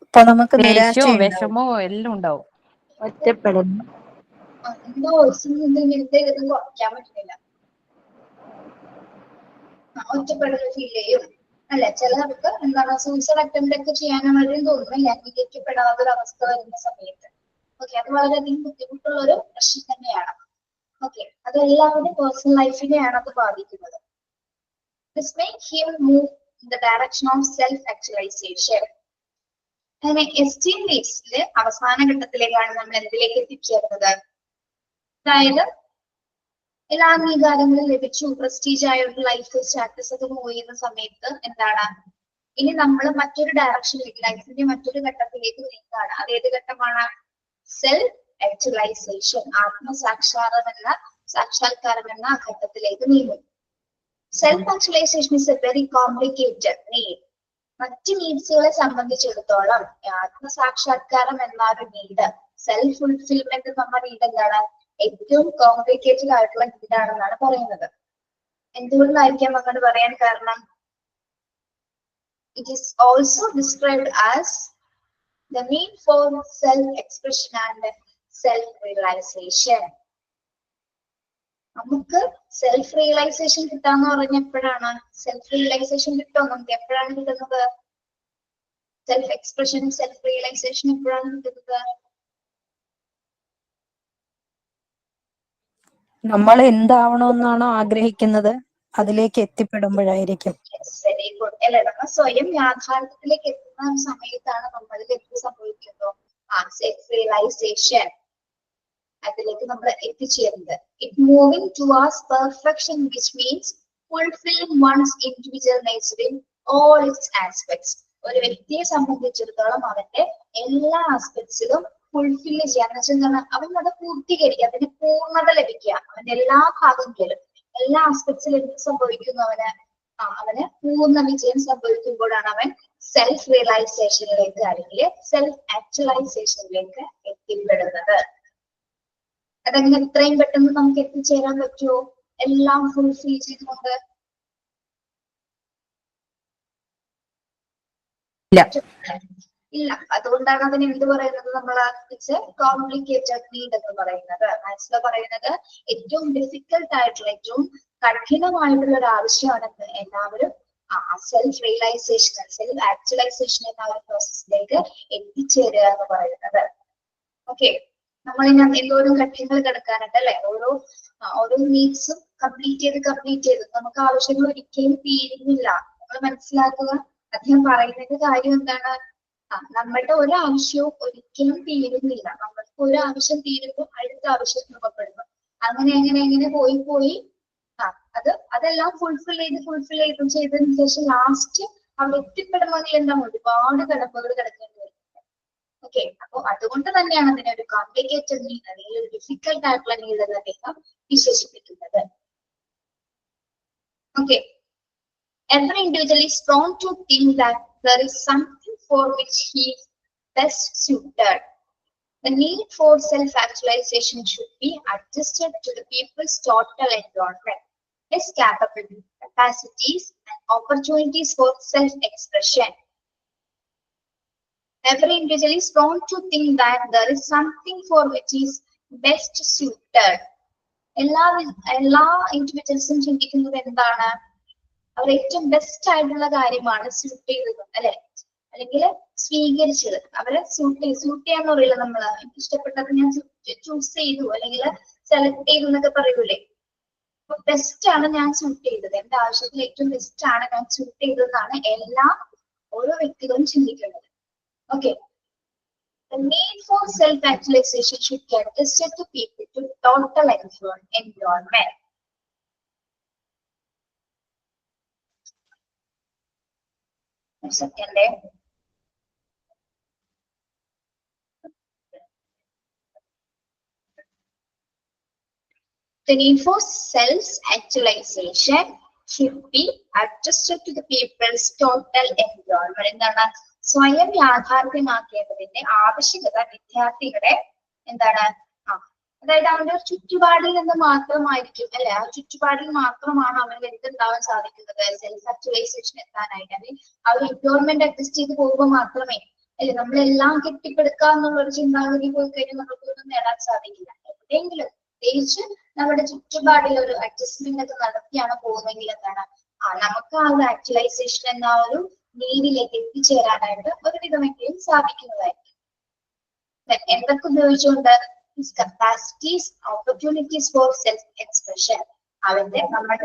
അപ്പൊ നമുക്ക് ദേഷ്യവും വിഷമവും എല്ലാം ഉണ്ടാവും. ഒറ്റപ്പെടുന്നു. എന്തോ ഇതൊന്നും കുറയ്ക്കാൻ പറ്റുന്നില്ല. ഒറ്റപ്പെടൽ ഫീൽ ചെയ്യും അല്ലെ? ചിലർക്ക് എന്താണ് സൂയിസൈഡ് അറ്റംപ്റ്റ് ഒക്കെ ചെയ്യാനും തോന്നും അല്ലെ? അംഗീകരിക്കപ്പെടാത്തൊരവസ്ഥ വരുന്ന സമയത്ത്. ഓക്കെ, അത് വളരെയധികം ബുദ്ധിമുട്ടുള്ള ഒരു പ്രശ്നം തന്നെയാണ്. ഓക്കെ, അത് എല്ലാവരുടെയും പേഴ്സണൽ ലൈഫിനെയാണ് അത് ബാധിക്കുന്നത്. This make him move in the direction of self-actualization. അങ്ങനെ എസ്റ്റീം ബേസിലെ അവസാന ഘട്ടത്തിലേക്കാണ് നമ്മൾ എന്തിലേക്ക് എത്തിച്ചേർന്നത്? അതായത് എല്ലാ അംഗീകാരങ്ങളും ലഭിച്ചു, പ്രസ്റ്റീജ് ആയ ഒരു ലൈഫ് സ്റ്റാറ്റസ് ഒക്കെ മൂവ് ചെയ്യുന്ന സമയത്ത് എന്താണ് ഇനി നമ്മൾ മറ്റൊരു ഡയറക്ഷനിലേക്ക്, ലൈഫിന്റെ മറ്റൊരു ഘട്ടത്തിലേക്ക് നീങ്ങുകയാണ്. അതേത് ഘട്ടമാണ്? സെൽഫ് ആക്ച്വലൈസേഷൻ, സാക്ഷാത്കാരം എന്ന ആ ഘട്ടത്തിലേക്ക് നീങ്ങും. Self actualization is a very complicated need. മറ്റ് നീഡ്സുകളെ സംബന്ധിച്ചിടത്തോളം ആത്മസാക്ഷാത്കാരം എന്ന ഒരു നീഡ്, സെൽഫ് ഫുൾഫിൽമെന്റ് എന്ന നീഡ് എന്താണ്? ഏറ്റവും കോംപ്ലിക്കേറ്റഡ് ആയിട്ടുള്ള നീഡാണെന്നാണ് പറയുന്നത്. എന്തുകൊണ്ടായിരിക്കാം അങ്ങനെ പറയാൻ കാരണം? It is also described as the need for self-expression and self-realization. നമുക്ക് സെൽഫ് റിയലൈസേഷൻ കിട്ടാന്ന് പറഞ്ഞ എപ്പോഴാണ്? സെൽഫ് റിയലൈസേഷൻ കിട്ടുമോ നമുക്ക്? എപ്പോഴാണ് കിട്ടുന്നത്? സെൽഫ് എക്സ്പ്രഷനും സെൽഫ് റിയലൈസേഷൻ എപ്പോഴാണ് കിട്ടുന്നത്? നമ്മൾ എന്താവണമെന്നാണോ ആഗ്രഹിക്കുന്നത് അതിലേക്ക് എത്തിപ്പെടുമ്പോഴായിരിക്കും. വെരി ഗുഡ് അല്ലെ? നമ്മൾ സ്വയം യാഥാർത്ഥ്യത്തിലേക്ക് എത്തുന്ന സമയത്താണ് നമ്മളിൽ എന്ത് സംഭവിക്കുന്നു? സെൽഫ് റിയലൈസേഷൻ അതിലേക്ക് നമ്മൾ എത്തിച്ചേരുന്നത്. It moving towards perfection which means fulfilling one's individual nature in all its aspects. ഒരു വ്യക്തിയെ സംബന്ധിച്ചിടത്തോളം അവന്റെ എല്ലാ ആസ്പെക്ട്സിലും ഫുൾഫില്ല് ചെയ്യാന്ന് വെച്ചാൽ അവൻ അത് പൂർത്തീകരിക്കുക, അതിന് പൂർണ്ണത ലഭിക്കുക. അവന്റെ എല്ലാ ഭാഗങ്ങളിലും എല്ലാ ആസ്പെക്ട്സിലും എന്ത് സംഭവിക്കുന്നു? അവന് പൂർണ്ണ വിജയം സംഭവിക്കുമ്പോഴാണ് അവൻ സെൽഫ് റിയലൈസേഷനിലേക്ക് അല്ലെങ്കിൽ സെൽഫ് ആക്ച്വലൈസേഷനിലേക്ക് എത്തിപ്പെടുന്നത്. അതെങ്ങനെ ഇത്രയും പെട്ടെന്ന് നമുക്ക് എത്തിച്ചേരാൻ പറ്റുമോ? എല്ലാം ഫുൾഫിൽ ചെയ്തുകൊണ്ട്? ഇല്ല. അതുകൊണ്ടാണ് അതിന് എന്ത് പറയുന്നത്? നമ്മൾ കോംപ്ലിക്കേറ്റഡ് നീഡ് എന്ന് പറയുന്നത്. മാസ്ലോ പറയുന്നത് ഏറ്റവും ഡിഫിക്കൽട്ട് ആയിട്ടുള്ള, ഏറ്റവും കഠിനമായിട്ടുള്ള ഒരു ആവശ്യമാണ് എല്ലാവരും സെൽഫ് റിയലൈസേഷൻ, സെൽഫ് ആക്ച്വലൈസേഷൻ എന്ന ഒരു പ്രോസസ്സിലേക്ക് എത്തിച്ചേരുക എന്ന് പറയുന്നത്. ഓക്കെ, നമ്മൾ ഇനി എന്തോരം ഘട്ടങ്ങൾ കിടക്കാനുണ്ട് അല്ലെ? ഓരോ നീഡ്സും കംപ്ലീറ്റ് ചെയ്ത് നമുക്ക് ആവശ്യങ്ങൾ ഒരിക്കലും തീരുന്നില്ല. നമ്മൾ മനസ്സിലാക്കുക, അദ്ദേഹം പറയുന്നതിന്റെ കാര്യം എന്താണ്? നമ്മളുടെ ഒരാവശ്യവും ഒരിക്കലും തീരുന്നില്ല. നമ്മൾക്ക് ഒരു ആവശ്യം തീരുമ്പോൾ അടുത്ത ആവശ്യം രൂപപ്പെടുന്നു. അങ്ങനെ പോയി അതെല്ലാം ഫുൾഫിൽ ചെയ്തതിനു ശേഷം ലാസ്റ്റ് അവിടെ എത്തിപ്പെടുന്നതിൽ എന്താണ് ഒരുപാട് കടമ്പകൾ കിടക്കേണ്ടി വരും. ഓക്കെ, അപ്പൊ അതുകൊണ്ട് തന്നെയാണ് അതിനെ ഒരു കോംപ്ലിക്കേറ്റഡ് നീഡ് അല്ലെങ്കിൽ ഒരു ഡിഫിക്കൽട്ട് ആയിട്ടുള്ള നീഡ് എന്ന് അദ്ദേഹം വിശേഷിപ്പിക്കുന്നത്. Okay, every individual is prone to think that there is something for which he is best suited. The need for self-actualization should be adjusted to the people's total environment, his capabilities, capacities, and opportunities for self-expression. Every individual is prone to think that there is something for which he is best suited. എല്ലാ ഇൻഡിവിജ്വൽസും ചിന്തിക്കുന്നത് എന്താണ്? അവർ ഏറ്റവും best ആയിട്ടുള്ള കാര്യമാണ് suit ചെയ്തത് അല്ലെ, അല്ലെങ്കിൽ സ്വീകരിച്ചത്. അവരെ സ്യൂട്ട് ചെയ്യാന്ന് പറയില്ല നമ്മള്. എനിക്ക് ഇഷ്ടപ്പെട്ടത് ഞാൻ ചൂസ് ചെയ്തു അല്ലെങ്കിൽ സെലക്ട് ചെയ്തു എന്നൊക്കെ പറയൂലേ. അപ്പൊ ബെസ്റ്റ് ആണ് ഞാൻ സ്യൂട്ട് ചെയ്തത്, എന്റെ ആവശ്യത്തിൽ ഏറ്റവും ബെസ്റ്റ് ആണ് ഞാൻ സ്യൂട്ട് ചെയ്തതെന്നാണ് ഓരോ വ്യക്തികളും ചിന്തിക്കേണ്ടത്. Okay, the need for self-actualization should get adjusted to people to total environment. A second there. The need for self-actualization should be adjusted to the people's total environment. എന്താണ്? സ്വയം യാഥാർത്ഥ്യമാക്കേണ്ടതിന്റെ ആവശ്യകത വിദ്യാർത്ഥികളെ എന്താണ്? അതായത് അവന്റെ ചുറ്റുപാടിൽ നിന്ന് മാത്രമായിരിക്കും അല്ലെ, ആ ചുറ്റുപാടിൽ മാത്രമാണ് അവന് എന്തുണ്ടാവാൻ സാധിക്കുന്നത്? സെൽഫ് ആക്ച്വലൈസേഷൻ എത്താനായിട്ട് അല്ലെങ്കിൽ ആ ഒരു എൻവയോൺമെന്റ് അഡ്ജസ്റ്റ് ചെയ്ത് പോകുമ്പോൾ മാത്രമേ അല്ലെ നമ്മളെല്ലാം കെട്ടിപ്പടുക്കുക എന്നുള്ളൊരു ചിന്താഗതി പോയി കഴിഞ്ഞാൽ നമുക്കൊന്നും നേടാൻ സാധിക്കില്ല. എവിടെയെങ്കിലും പ്രത്യേകിച്ച് നമ്മുടെ ചുറ്റുപാടിൽ ഒരു അഡ്ജസ്റ്റ്മെന്റ് ഒക്കെ നടത്തിയാണ് പോകുന്നതെങ്കിൽ എന്താണ് നമുക്ക് ആ ഒരു ആക്ച്വലൈസേഷൻ എന്ന ഒരു നീഡിലേക്ക് എത്തിച്ചേരാനായിട്ട് ഒരുവിധമെങ്കിലും സാധിക്കുന്നതായിരിക്കും. എന്തൊക്കെ ഉപയോഗിച്ചുകൊണ്ട്? capacities, opportunities for self expression. നമ്മുടെ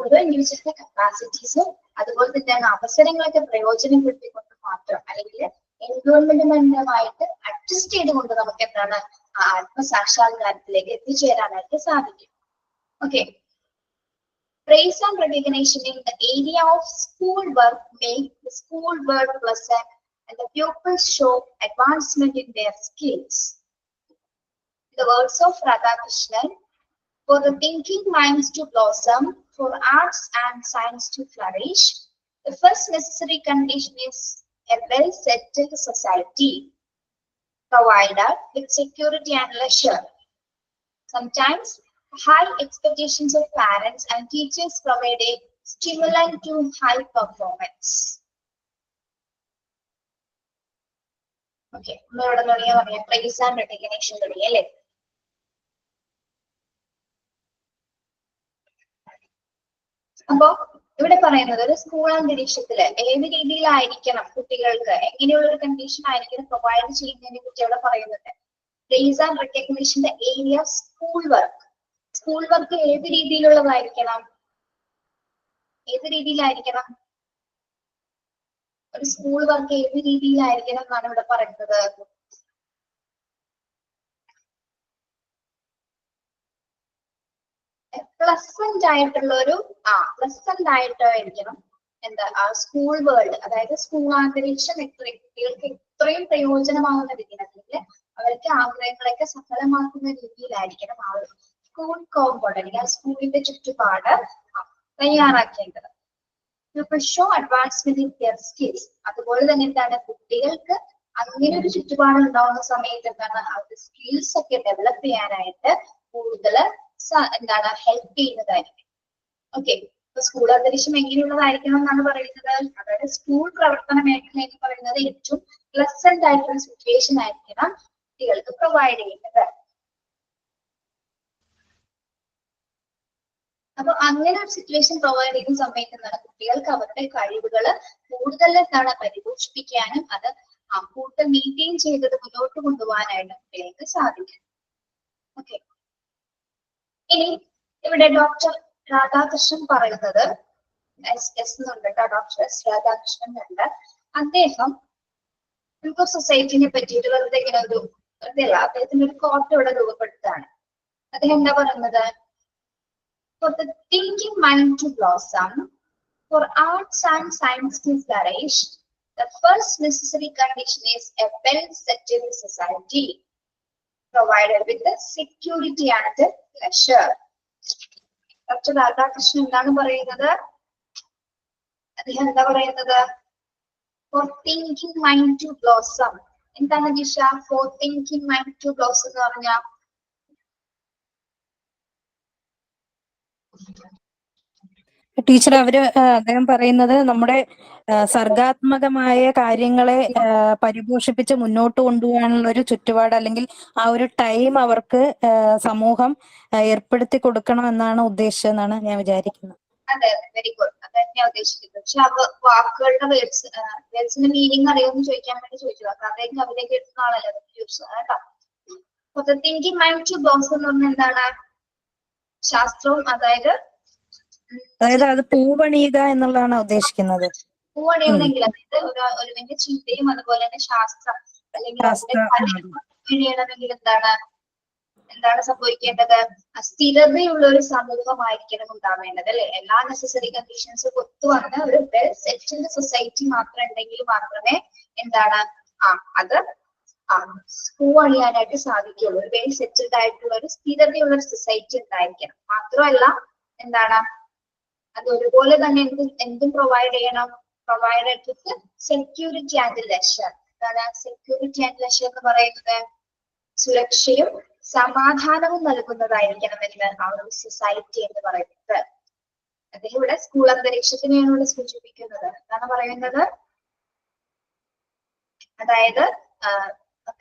ഓരോ ഇൻഡിവിജ്വലിന്റെ കപ്പാസിറ്റീസും അതുപോലെ തന്നെ അവസരങ്ങളൊക്കെ പ്രയോജനപ്പെടുത്തിക്കൊണ്ട് മാത്രം അല്ലെങ്കിൽ എൻവയോൺമെന്റുമായിട്ട് അഡ്ജസ്റ്റ് ചെയ്തുകൊണ്ട് നമുക്ക് എന്താണ് ആത്മസാക്ഷാത്കാരത്തിലേക്ക് എത്തിച്ചേരാനായിട്ട് സാധിക്കും. Okay, praise and recognition in the area of school work make the school work pleasant and the pupils show advancement in their skills. The words of Radhakrishnan, for the thinking minds to blossom, for arts and science to flourish, the first necessary condition is a well-settled society, provided with security and leisure. Sometimes high expectations of parents and teachers provide a stimulant to high performance. Okay, praise and recognition. അപ്പോ ഇവിടെ പറയുന്നത് ഒരു school അന്തരീക്ഷത്തില് ഏത് രീതിയിലായിരിക്കണം കുട്ടികൾക്ക്, എങ്ങനെയുള്ള ഒരു condition ആയിരിക്കണം provide ചെയ്യുന്നതിനെ കുറിച്ച് ഇവിടെ പറയുന്നുണ്ട്. പ്രൈസ് ആൻഡ് റെക്കഗ്നിഷന്റെ area school work. School work ഏത് രീതിയിലുള്ളതായിരിക്കണം? ഒരു സ്കൂൾ വർക്ക് ഏത് രീതിയിലായിരിക്കണം എന്നാണ് ഇവിടെ പറയുന്നത്. പ്ലസന്റ് ആയിട്ടായിരിക്കണം എന്താ ആ സ്കൂൾ വേൾഡ്, അതായത് സ്കൂൾ അന്തരീക്ഷം കുട്ടികൾക്ക് എത്രയും പ്രയോജനമാകുന്ന രീതിയിൽ അല്ലെങ്കിൽ അവർക്ക് ആഗ്രഹങ്ങളൊക്കെ സഫലമാക്കുന്ന രീതിയിലായിരിക്കണം ആ ഒരു സ്കൂൾ കോമ്പൗണ്ട് അല്ലെങ്കിൽ ആ സ്കൂളിന്റെ ചുറ്റുപാട് തയ്യാറാക്കേണ്ടത്. Show advancement in their skills. അതുപോലെ തന്നെ എന്താണ് കുട്ടികൾക്ക് അങ്ങനെ ഒരു ചുറ്റുപാട് ഉണ്ടാവുന്ന സമയത്ത് എന്താണ് അവരുടെ സ്കിൽസ് ഒക്കെ ഡെവലപ്പ് ചെയ്യാനായിട്ട് കൂടുതൽ എന്താണ് ഹെൽപ്പ് ചെയ്യുന്നതായിരിക്കും. ഓക്കെ, ഇപ്പൊ സ്കൂൾ അന്തരീക്ഷം എങ്ങനെയുള്ളതായിരിക്കണം എന്നാണ് പറയുന്നത്. അതായത് സ്കൂൾ പ്രവർത്തന മേഖല എന്ന് പറയുന്നത് ഏറ്റവും പ്ലസന്റ് ആയിട്ടുള്ള സിറ്റുവേഷൻ ആയിരിക്കണം കുട്ടികൾക്ക് പ്രൊവൈഡ് ചെയ്യുന്നത്. അപ്പൊ അങ്ങനെ ഒരു സിറ്റുവേഷൻ പ്രൊവൈഡ് ചെയ്യുന്ന സമയത്ത് എന്താണ് കുട്ടികൾക്ക് അവരുടെ കഴിവുകൾ കൂടുതൽ എന്താണ് പരിപോഷിപ്പിക്കാനും അത് കൂടുതൽ മെയിൻറ്റെയിൻ ചെയ്തത് മുന്നോട്ട് കൊണ്ടുപോകാനായിട്ട് കുട്ടികൾക്ക് സാധിക്കും. ഓക്കെ, ഇനി ഇവിടെ ഡോക്ടർ രാധാകൃഷ്ണൻ പറയുന്നത് എന്നുണ്ട് കേട്ടോ, ഡോക്ടർ എസ് രാധാകൃഷ്ണൻ ഉണ്ട്. അദ്ദേഹം നമുക്ക് സൊസൈറ്റിനെ പറ്റിയിട്ട് വെറുതെ ഇങ്ങനെ ഒരു വെറുതെ അല്ല, അദ്ദേഹത്തിന്റെ ഒരു കോട്ട് ഇവിടെ രൂപപ്പെടുത്താണ്. അദ്ദേഹം എന്താ പറയുന്നത്? For the thinking mind to blossom, for arts and science to flourish, the first necessary condition is a well-settled society, provided with the security and pleasure. Doctor Radhakrishnan എന്താണ് പറയുന്നത്? അദ്ദേഹം എന്താ പറയുന്നത്? For thinking mind to blossom. എന്താണ് Jisha for thinking mind to blossom എന്ന് പറഞ്ഞ? Teacher അദ്ദേഹം പറയുന്നത് നമ്മുടെ സർഗാത്മകമായ കാര്യങ്ങളെ പരിപോഷിപ്പിച്ച് മുന്നോട്ട് കൊണ്ടുപോകാനുള്ള ഒരു ചുറ്റുപാട് അല്ലെങ്കിൽ ആ ഒരു ടൈം അവർക്ക് സമൂഹം ഏർപ്പെടുത്തി കൊടുക്കണം എന്നാണ് ഉദ്ദേശിച്ചതെന്നാണ് ഞാൻ വിചാരിക്കുന്നത്. അതെ അതെ, വെരി ഗുഡ്. അത് തന്നെയാണ് ഉദ്ദേശിക്കുന്നത്. പക്ഷെ വാക്കുകളുടെ വേർഡ്സിന്റെ മീനിങ് അറിയുമെന്ന് ചോദിക്കാൻ വേണ്ടി ചോദിച്ചത്. കഥയും കവിതയൊക്കെ എടുക്കുന്ന ആളല്ലേ ചോദിച്ചത് കേട്ടോ. അപ്പൊ തിങ്കിങ് മൈൻഡ് ടു ബ്ലോസം എന്ന് പറഞ്ഞാൽ എന്താണ്? ശാസ്ത്രവും അതായത് അത് പൂവണിയുക എന്നുള്ളതാണ് ഉദ്ദേശിക്കുന്നത്. പൂവണിയുന്നെങ്കിൽ അതായത് ഒരുവിന്റെ ചിന്തയും അതുപോലെ തന്നെ ശാസ്ത്രം അല്ലെങ്കിൽ കഴിയണമെങ്കിൽ എന്താണ് സംഭവിക്കേണ്ടത്? സ്ഥിരതയുള്ള ഒരു സമൂഹമായിരിക്കണം ഉണ്ടാവേണ്ടത് അല്ലെ? എല്ലാ നെസസറി കണ്ടീഷൻസും ഒത്തുവന്ന് ഒരു വെൽ സെറ്റിൽഡ് സൊസൈറ്റി മാത്രം ഉണ്ടെങ്കിൽ മാത്രമേ എന്താണ് അത് പൂവണിയാനായിട്ട് സാധിക്കുള്ളൂ. ഒരു വെൽ സെറ്റിൽഡ് ആയിട്ടുള്ള ഒരു സ്ഥിരതയുള്ള ഒരു സൊസൈറ്റി ഉണ്ടായിരിക്കണം. മാത്രമല്ല എന്താണ് അത് ഒരുപോലെ തന്നെ എന്തും പ്രൊവൈഡ് ചെയ്യണം? Provided with security and leisure. എന്താണ് സെക്യൂരിറ്റി ആൻഡ് ലെഷർ എന്ന് പറയുന്നത്? സുരക്ഷയും സമാധാനവും നൽകുന്നതായിരിക്കണം എന്ന് ആ ഒരു സൊസൈറ്റി എന്ന് പറയുന്നത്. അദ്ദേഹം ഇവിടെ സ്കൂൾ അന്തരീക്ഷത്തിനെയാണ് ഇവിടെ സൂചിപ്പിക്കുന്നത്. എന്താണ് പറയുന്നത്? അതായത്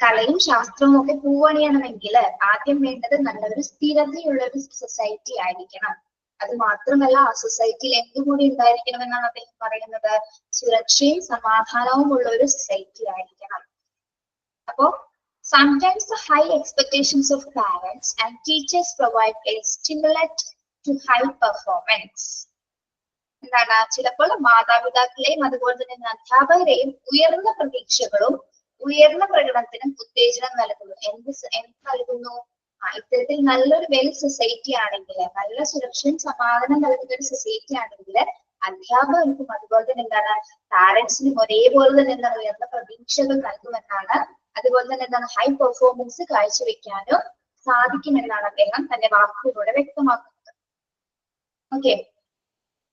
കലയും ശാസ്ത്രവും ഒക്കെ പൂവണിയണമെങ്കിൽ ആദ്യം വേണ്ടത് നല്ലൊരു സ്ഥിരതയുള്ള ഒരു സൊസൈറ്റി ആയിരിക്കണം. അത് മാത്രമല്ല ആ സൊസൈറ്റിയിൽ എന്തുകൂടി ഉണ്ടായിരിക്കണം എന്നാണ് അദ്ദേഹം പറയുന്നത്? സുരക്ഷയും സമാധാനവും ഉള്ള ഒരു സൊസൈറ്റി ആയിരിക്കണം. അപ്പോ sometimes the high expectations of parents and teachers provide a stimulant to high performance. എന്താണ്? ചിലപ്പോൾ മാതാപിതാക്കളെയും അതുപോലെ തന്നെ അധ്യാപകരെയും ഉയർന്ന പ്രതീക്ഷകളും ഉയർന്ന പ്രകടനത്തിനും ഉത്തേജനം നൽകുന്നു. എന്ത് നൽകുന്നു? ഇത്തരത്തിൽ നല്ലൊരു വെൽ സൊസൈറ്റി ആണെങ്കിൽ, നല്ല സുരക്ഷയും സമാധാനം നൽകുന്ന ഒരു സൊസൈറ്റി ആണെങ്കിൽ അധ്യാപകർക്കും അതുപോലെ തന്നെ എന്താണ് പാരന്റ്സിനും ഒരേപോലെ തന്നെ എന്താണ് ഉയർന്ന പ്രതീക്ഷകൾ നൽകുമെന്നാണ്. അതുപോലെ തന്നെ എന്താണ് ഹൈ പെർഫോമൻസ് കാഴ്ചവെക്കാനും സാധിക്കുമെന്നാണ് അദ്ദേഹം തന്റെ വാക്കുകളിലൂടെ വ്യക്തമാക്കുന്നത്. ഓക്കെ,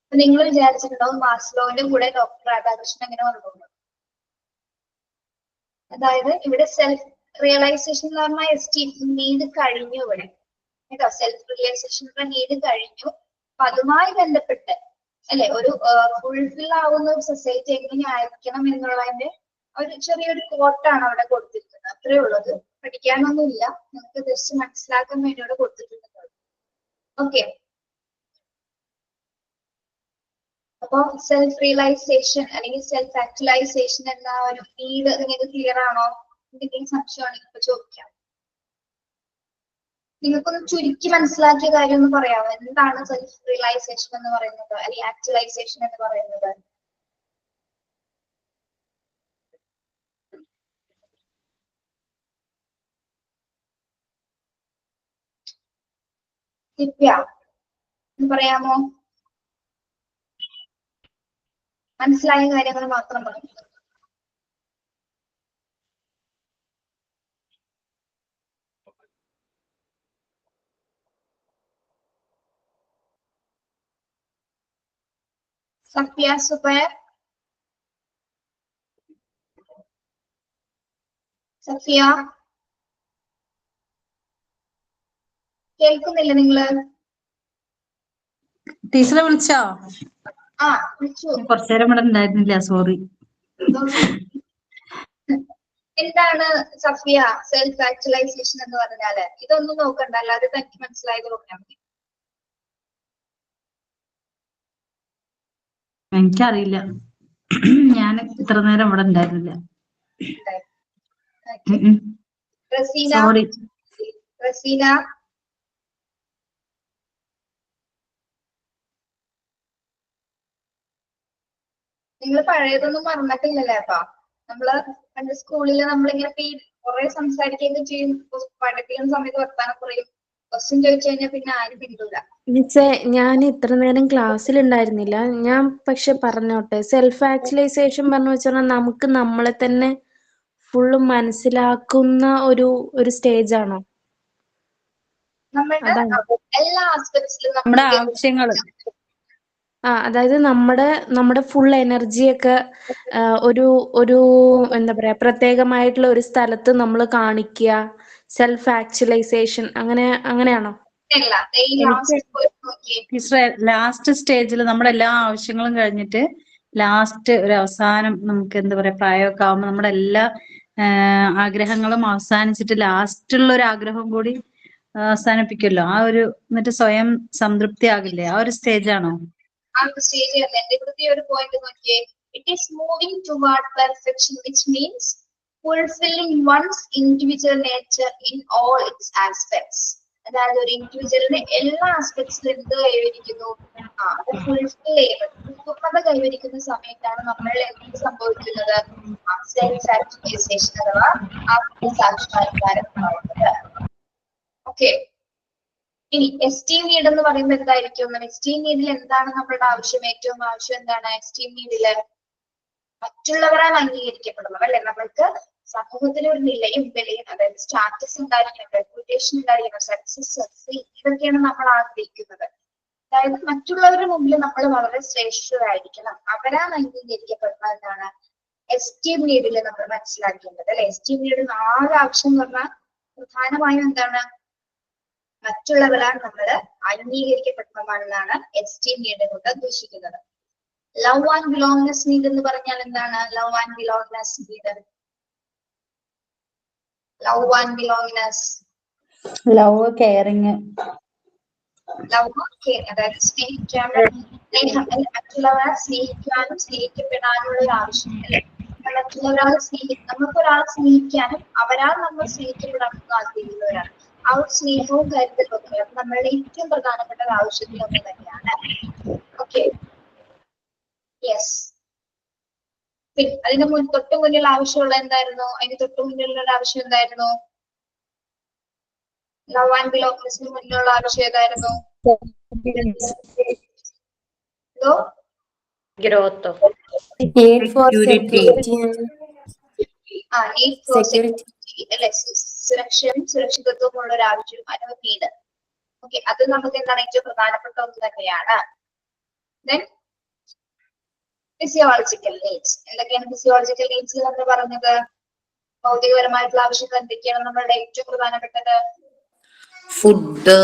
അപ്പൊ നിങ്ങൾ വിചാരിച്ചിട്ടുണ്ടാവും മാസ്ലോവിന്റെ കൂടെ ഡോക്ടർ രാധാകൃഷ്ണൻ എങ്ങനെ വന്നു? അതായത് ഇവിടെ സെൽഫ് റിയലൈസേഷൻ എന്ന് പറഞ്ഞാൽ എസ്റ്റീം നീഡ് കഴിഞ്ഞു ഇവിടെ കേട്ടോ. സെൽഫ് റിയലൈസേഷനുള്ള നീഡ് കഴിഞ്ഞു. അപ്പൊ അതുമായി ബന്ധപ്പെട്ട് അല്ലെ ഒരു ഫുൾഫിൽ ആവുന്ന ഒരു സൊസൈറ്റി എങ്ങനെ ആയിരിക്കണം എന്നുള്ളതിന്റെ ഒരു ചെറിയൊരു കോട്ടാണ് അവിടെ കൊടുത്തിരിക്കുന്നത്. അത്രേ ഉള്ളത്, പഠിക്കാനൊന്നുമില്ല, നിങ്ങൾക്ക് ജസ്റ്റ് മനസ്സിലാക്കാൻ വേണ്ടി അവിടെ കൊടുത്തിട്ടുണ്ട്. ഓക്കെ, അപ്പൊ സെൽഫ് റിയലൈസേഷൻ അല്ലെങ്കിൽ സെൽഫ് ആക്ച്വലൈസേഷൻ എന്ന ഒരു നീഡ് നിങ്ങൾക്ക് ക്ലിയർ ആണോ? എന്തെങ്കിലും സംശയമാണെങ്കിൽ ഇപ്പൊ ചോദിക്കാം. നിങ്ങൾക്കൊന്ന് ചുരുക്കി മനസ്സിലാക്കിയ കാര്യം ഒന്ന് പറയാമോ? എന്താണ് സെൽഫ് റിയലൈസേഷൻ എന്ന് പറയുന്നത് അല്ലെങ്കിൽ ആക്ച്വലൈസേഷൻ എന്ന് പറയുന്നത്? ദിവ്യ എന്ന് പറയാമോ? മനസ്സിലായ കാര്യങ്ങൾ മാത്രം പറഞ്ഞു. സഫിയ സുബൈർ, സഫിയ കേൾക്കുന്നില്ല നിങ്ങള്? ടീച്ചറെ വിളിച്ചോ? വിളിച്ചു. കുറച്ചേരം ഇവിടെ ഉണ്ടായിരുന്നില്ല, സോറി. എന്താണ് സഫിയ സെൽഫ് ആക്ച്വലൈസേഷൻ എന്ന് പറഞ്ഞാല്? ഇതൊന്നും നോക്കണ്ട, അല്ലാതെ തനിക്ക് മനസ്സിലായത് നോക്കിയാൽ മതി. എനിക്കറിയില്ല. ഞാൻ ഇത്ര നേരം ഇവിടെ ഉണ്ടായിരുന്നില്ല. റസീന സോറി. റസീന നിങ്ങൾ പഴയതൊന്നും മറന്നിട്ടില്ലല്ലേ? അപ്പൊ നമ്മള് പണ്ട് സ്കൂളിൽ നമ്മളിങ്ങനെ കുറെ സംസാരിക്കുകയൊക്കെ ചെയ്യും. പഠിപ്പിക്കുന്ന സമയത്ത് വർത്താനം പറയും. ക്വസ്റ്റ്യൻ ചോദിച്ചു കഴിഞ്ഞാൽ പിന്നെ ആരും പിടിക്കില്ല. മിസ്സേ, ഞാൻ ഇത്ര നേരം ക്ലാസ്സിൽ ഉണ്ടായിരുന്നില്ല. ഞാൻ പക്ഷെ പറഞ്ഞോട്ടെ, സെൽഫ് ആക്ച്വലൈസേഷൻ പറഞ്ഞു വെച്ചാൽ നമുക്ക് നമ്മളെ തന്നെ ഫുള്ള് മനസ്സിലാക്കുന്ന ഒരു സ്റ്റേജ് ആണോ? നമ്മളുടെ അതാണ്. എല്ലാ ആസ്പെക്ട്സിലും നമ്മുടെ ആവശ്യങ്ങള് അതായത് നമ്മുടെ ഫുൾ എനർജിയൊക്കെ ഒരു എന്താ പറയാ, പ്രത്യേകമായിട്ടുള്ള ഒരു സ്ഥലത്ത് നമ്മൾ കാണിക്കുക. സെൽഫ് ആക്ച്വലൈസേഷൻ അങ്ങനെയാണോ? ലാസ്റ്റ് സ്റ്റേജിൽ നമ്മുടെ എല്ലാ ആവശ്യങ്ങളും കഴിഞ്ഞിട്ട് ലാസ്റ്റ് ഒരു അവസാനം നമുക്ക് എന്താ പറയാ, പ്രായമൊക്കെ ആവുമ്പോൾ നമ്മുടെ എല്ലാ ആഗ്രഹങ്ങളും അവസാനിച്ചിട്ട് ലാസ്റ്റുള്ള ഒരു ആഗ്രഹം കൂടി അവസാനിപ്പിക്കുമല്ലോ. ആ ഒരു എന്നിട്ട് സ്വയം സംതൃപ്തി ആകില്ലേ? ആ ഒരു സ്റ്റേജ് ആണോ? സ്റ്റേജ് എന്റെ കൃത്യ ഒരു പോയിന്റ് നോക്കിയേ. It is moving toward perfection, which means fulfilling one's individual nature in all its aspects. അതായത് ഒരു ഇൻഡിവിജ്വലിന്റെ എല്ലാ ആസ്പെക്ട്സിലും എന്ത് കൈവരിക്കുന്നു? അത് ഫുൾഫിൽ ചെയ്യുന്നത്, പൂർണ്ണത കൈവരിക്കുന്ന സമയത്താണ് നമ്മൾ എന്ത് സംഭവിക്കുന്നത്? സെൽഫ് ആക്ച്വലൈസേഷൻ അഥവാ ആത്മസാക്ഷാത്കാരം ഉണ്ടാവുന്നത്. ഓക്കെ. ഇനി എസ്റ്റീം നീഡ് എന്ന് പറയുമ്പോൾ എന്തായിരിക്കും? എസ്റ്റീം നീഡിൽ എന്താണ് നമ്മളുടെ ആവശ്യം? ഏറ്റവും ആവശ്യം എന്താണ് എസ്റ്റീം നീഡില്? മറ്റുള്ളവരാൽ അംഗീകരിക്കപ്പെടുന്നത്, അല്ലെ? നമ്മൾക്ക് സമൂഹത്തിൽ ഒരു നിലയും വിലയും, അതായത് സ്റ്റാറ്റസ് ഉണ്ടായിരിക്കണം, റെപ്യൂട്ടേഷൻ ഉണ്ടായിരിക്കണം, സക്സസ്, ഇതൊക്കെയാണ് നമ്മൾ ആഗ്രഹിക്കുന്നത്. അതായത് മറ്റുള്ളവരുടെ മുമ്പിൽ നമ്മൾ വളരെ ശ്രേഷ്ഠരായിരിക്കണം, അവരാൽ അംഗീകരിക്കപ്പെടുന്ന എന്താണ് എസ്റ്റീം നീഡിൽ നമ്മൾ മനസ്സിലാക്കേണ്ടത്, അല്ലെ? എസ്റ്റീം നീഡിൽ ആകെ ആവശ്യം എന്ന് പറഞ്ഞാൽ പ്രധാനമായും എന്താണ്? മറ്റുള്ളവരാൽ നമ്മൾ അംഗീകരിക്കപ്പെടുന്നതാണെന്നാണ് എസ്റ്റീം നീഡ് കൊണ്ട് ഉദ്ദേശിക്കുന്നത്. ലവ് ആൻഡ് ബിലോങ്നെസ് നീഡ് എന്ന് പറഞ്ഞാൽ എന്താണ്? Love and belongingness need, love and belongingness, love, caring, അതായത് മറ്റുള്ളവരെ സ്നേഹിക്കാനും സ്നേഹിക്കപ്പെടാനുള്ള ഒരു ആവശ്യം, അല്ലെ? മറ്റുള്ളവരാൾ നമുക്കൊരാളെ സ്നേഹിക്കാനും അവരാൾ നമ്മൾ സ്നേഹിക്കപ്പെടാനും ആഗ്രഹിക്കുന്നവരാണ്. ആ ഒരു സ്നേഹവും കരുതലും ഒക്കെ അത് നമ്മളുടെ ഏറ്റവും പ്രധാനപ്പെട്ട ഒരു ആവശ്യത്തിലൊന്നും തന്നെയാണ്. Okay, yes. പിന്നെ അതിന് തൊട്ട് മുന്നിൽ ആവശ്യമുള്ള എന്തായിരുന്നു? അതിന് തൊട്ട് മുന്നിലുള്ള ഒരു ആവശ്യം എന്തായിരുന്നു? ലവ് ആൻഡ് ബിലോങ്നെസിന് മുന്നിലുള്ള ആവശ്യം ഏതായിരുന്നു? ഗ്രോത്ത്, നീഡ് ഫോർ സെക്യൂരിറ്റി, അല്ലെ? സുരക്ഷയും സുരക്ഷിതത്വവും ഉള്ള ഒരു ആവശ്യം, അതിന് നീഡ്. ഓക്കെ, അത് നമുക്ക് എന്താണ് ഏറ്റവും പ്രധാനപ്പെട്ട ഒന്ന് തന്നെയാണ്. Then physiological needs. എന്തൊക്കെയാണ് ഫിസിയോളജിക്കൽ നീഡ്സ് എന്ന് പറഞ്ഞത്? ഭൗതികപരമായിട്ടുള്ള ആവശ്യങ്ങൾ എന്തൊക്കെയാണ് നമ്മളുടെ ഏറ്റവും പ്രധാനപ്പെട്ടത്? ഫുഡ്,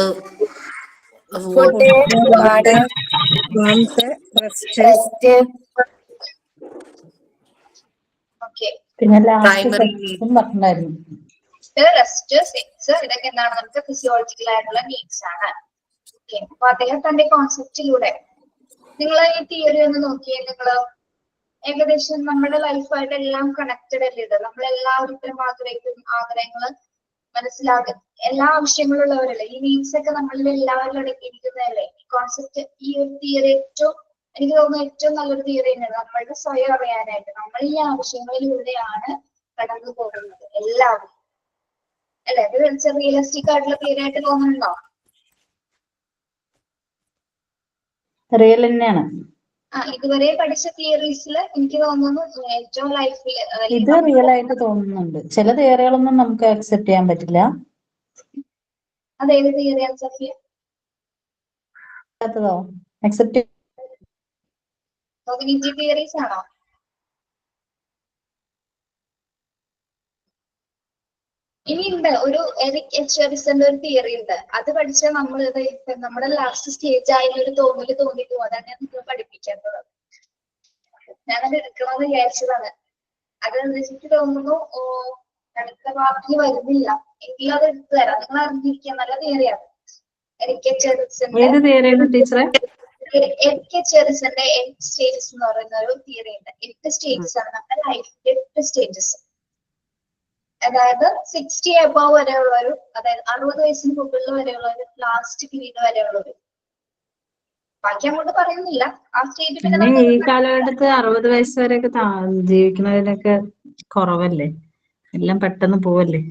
ഓക്കെ, പിന്നെ ലാസ്റ്റ് സെക്സും പറഞ്ഞിട്ടുണ്ടായിരുന്നു. റെസ്റ്റ്, സെക്സ്, ഇതൊക്കെ എന്താണ്? നമുക്ക് ഫിസിയോളജിക്കൽ ആയിട്ടുള്ള നീഡ്സ് ആണ്. ഓക്കെ, അപ്പൊ അദ്ദേഹം തന്റെ കോൺസെപ്റ്റിലൂടെ നിങ്ങൾ ഈ തിയറി ഒന്ന് നോക്കിയേ. നിങ്ങള് ഏകദേശം നമ്മുടെ ലൈഫായിട്ട് എല്ലാം കണക്റ്റഡ് അല്ലേ ഇത്? നമ്മളെല്ലാവരും ഇത്തരം ആഗ്രഹങ്ങൾ മനസ്സിലാക്കുക, എല്ലാ ആവശ്യങ്ങളും ഉള്ളവരല്ലേ? ഈ നീഡ്സ് ഒക്കെ നമ്മളിൽ എല്ലാവരും അടങ്ങിയിരിക്കുന്നതല്ലേ? ഈ കോൺസെപ്റ്റ്, ഈ ഒരു തിയറി എനിക്ക് തോന്നുന്നു ഏറ്റവും നല്ലൊരു തിയറി തന്നെയാണ്. നമ്മളുടെ സ്വയം അറിയാനായിട്ട് നമ്മൾ ഈ ആവശ്യങ്ങളിലൂടെയാണ് കടന്നു പോകുന്നത് എല്ലാവരും, അല്ലെ? ഇത് റിയലിസ്റ്റിക് ആയിട്ടുള്ള തിയറി ആയിട്ട് തോന്നുന്നുണ്ടോ? റിയൽ തന്നെയാണ്. ഇതുവരെ പഠിച്ച തിയറീസിൽ എനിക്ക് തോന്നുന്നു ഏറ്റവും ലൈഫിൽ ഇത് റിയൽ ആയിട്ട് തോന്നുന്നുണ്ട്. ചില തിയറികളൊന്നും നമുക്ക് അക്സെപ്റ്റ് ചെയ്യാൻ പറ്റില്ല. അതേത് തിയറിയാണ് സഫിയ? അക്സെപ്റ്റ് കോഗ്നിറ്റീവ് തിയറീസ് ആണോ? ഇനിയുണ്ട് ഒരു എറിക് എച്ച് ഹരിസന്റെ ഒരു തിയറി ഉണ്ട്. അത് പഠിച്ചാൽ നമ്മുടെ ലാസ്റ്റ് സ്റ്റേജ് ആയ ഒരു തോന്നല് തോന്നിക്കും. അതാണ് ഞാൻ നിങ്ങൾ പഠിപ്പിക്കേണ്ടത്. ഞാനത് എടുക്കണമെന്ന് വിചാരിച്ചതാണ്. അത് എനിക്ക് തോന്നുന്നു അടുത്ത ഭാഗത്തിൽ വരുന്നില്ല. എങ്കിലും അത് എടുത്തു തരാം. നിങ്ങൾ അറിഞ്ഞിരിക്കുക, നല്ല തിയറിയാണ്. എറിക് എച്ച് ഹരിസന്റെ ഏത് തിയറിയാണ് ടീച്ചറെ? എച്ച്.എസ്.ന്റെ 8 സ്റ്റേജസ് എന്ന് പറയുന്ന ഒരു തിയറി ഉണ്ട്. 8 സ്റ്റേജസ് ആണ് നമ്മുടെ ലൈഫിന്റെ 8 സ്റ്റേജസ്. അതായത് 60 അബവ് വരെയുള്ളവരും, അതായത് 60 വയസ്സിന് മുകളിൽ വരെയുള്ളവരും, ലാസ്റ്റ് പീരീഡ് വരെയുള്ളവരും. ബാക്കി അങ്ങോട്ട് പറയുന്നില്ല. ആ സ്റ്റേജ് പിന്നെ പിന്നെ നമുക്ക് ഈ കാലഘട്ടത്ത് 60 വയസ്സ് വരെയൊക്കെ ജീവിക്കുന്നതിനൊക്കെ കുറവല്ലേ, എല്ലാം പെട്ടെന്ന് പോവല്ലേ.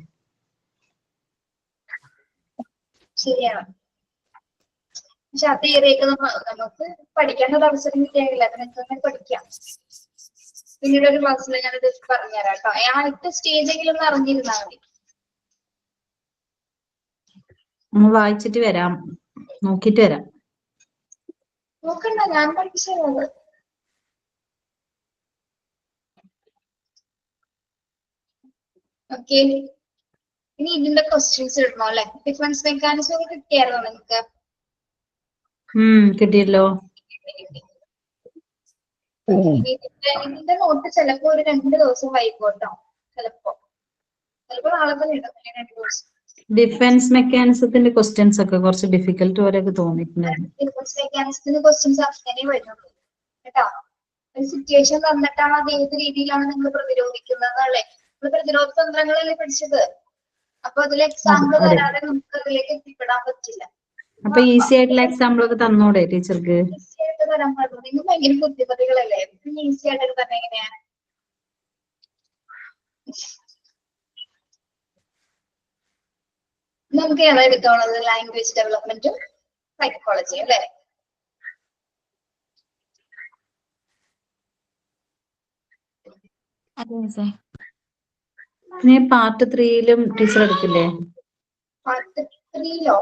ശരിയാണ്. പക്ഷെ ആ തിയറിയൊക്കെ നമുക്ക് പഠിക്കാനുള്ള അവസരം കിട്ടിയാകില്ല. അത് നിങ്ങൾക്ക് പഠിക്കാം. പിന്നീട് ഒരു ക്ലാസ്സിൽ ഞാനത് പറഞ്ഞുതരാം കേട്ടോ. ആ 8 സ്റ്റേജെങ്കിലും ഒന്ന് അറിഞ്ഞിരുന്നാൽ മതി. ഒന്ന് വായിച്ചിട്ട് വരാം, നോക്കിട്ട് വരാം. നോക്കണ്ട, ഞാൻ പഠിച്ചത്. ഓക്കെ, ഇനി ഇതിന്റെ ക്വസ്റ്റ്യൻസ് ഇടണോ അല്ലെ? ഡിഫറൻസ് മെക്കാനിസം ഒക്കെ കിട്ടിയായിരുന്നോ നിങ്ങൾക്ക്? കിട്ടിയല്ലോ. ഇതിന്റെ നോട്ട് ചിലപ്പോ ഒരു 2 ദിവസം വൈകോട്ടോ. ചിലപ്പോ നാളെ തന്നെ ഇടും, 2 ദിവസം. ഡിഫൻസ് മെക്കാനിസത്തിന്റെ ക്വസ്റ്റ്യൻസ് ഒക്കെ കുറച്ച് ഡിഫിക്കൽട്ട് പോലെയൊക്കെ തോന്നിയിട്ടുണ്ടായിരുന്നു. ഡിഫൻസ് മെക്കാനിസത്തിന്റെ ക്വസ്റ്റ്യൻസ് അങ്ങനെ വരുന്നുള്ളൂ കേട്ടോ. ഒരു സിറ്റുവേഷൻ തന്നിട്ടാണ് അത് ഏത് രീതിയിലാണ് നിങ്ങൾ പ്രതിരോധിക്കുന്നത് അല്ലെ? നമ്മൾ പ്രതിരോധ തന്ത്രങ്ങളല്ലേ പഠിച്ചത്. അപ്പൊ അതിൽ എക്സാമ്പിൾ തരാതെ നമുക്ക് അതിലേക്ക് എത്തിപ്പെടാൻ പറ്റില്ല. അപ്പൊ ഈസി ആയിട്ടുള്ള എക്സാമ്പിൾ ഒക്കെ തന്നൂടെ ടീച്ചർക്ക്? ഈസി ആയിട്ട് തരാൻ പാടില്ല. നിങ്ങൾ ഭയങ്കര ബുദ്ധിമതികളല്ലേ? ഈസി ആയിട്ട് തന്നെ എങ്ങനെയാണ്? നമുക്ക് ഏതാ എടുക്കാനുള്ളത്? ലാംഗ്വേജ് ഡെവലപ്മെന്റും സൈക്കോളജിയും അല്ലെ? ഇനി പാർട്ട് 3യിലും ടീച്ചർ എടുക്കില്ലേ? പാർട്ട് 3യിലോ?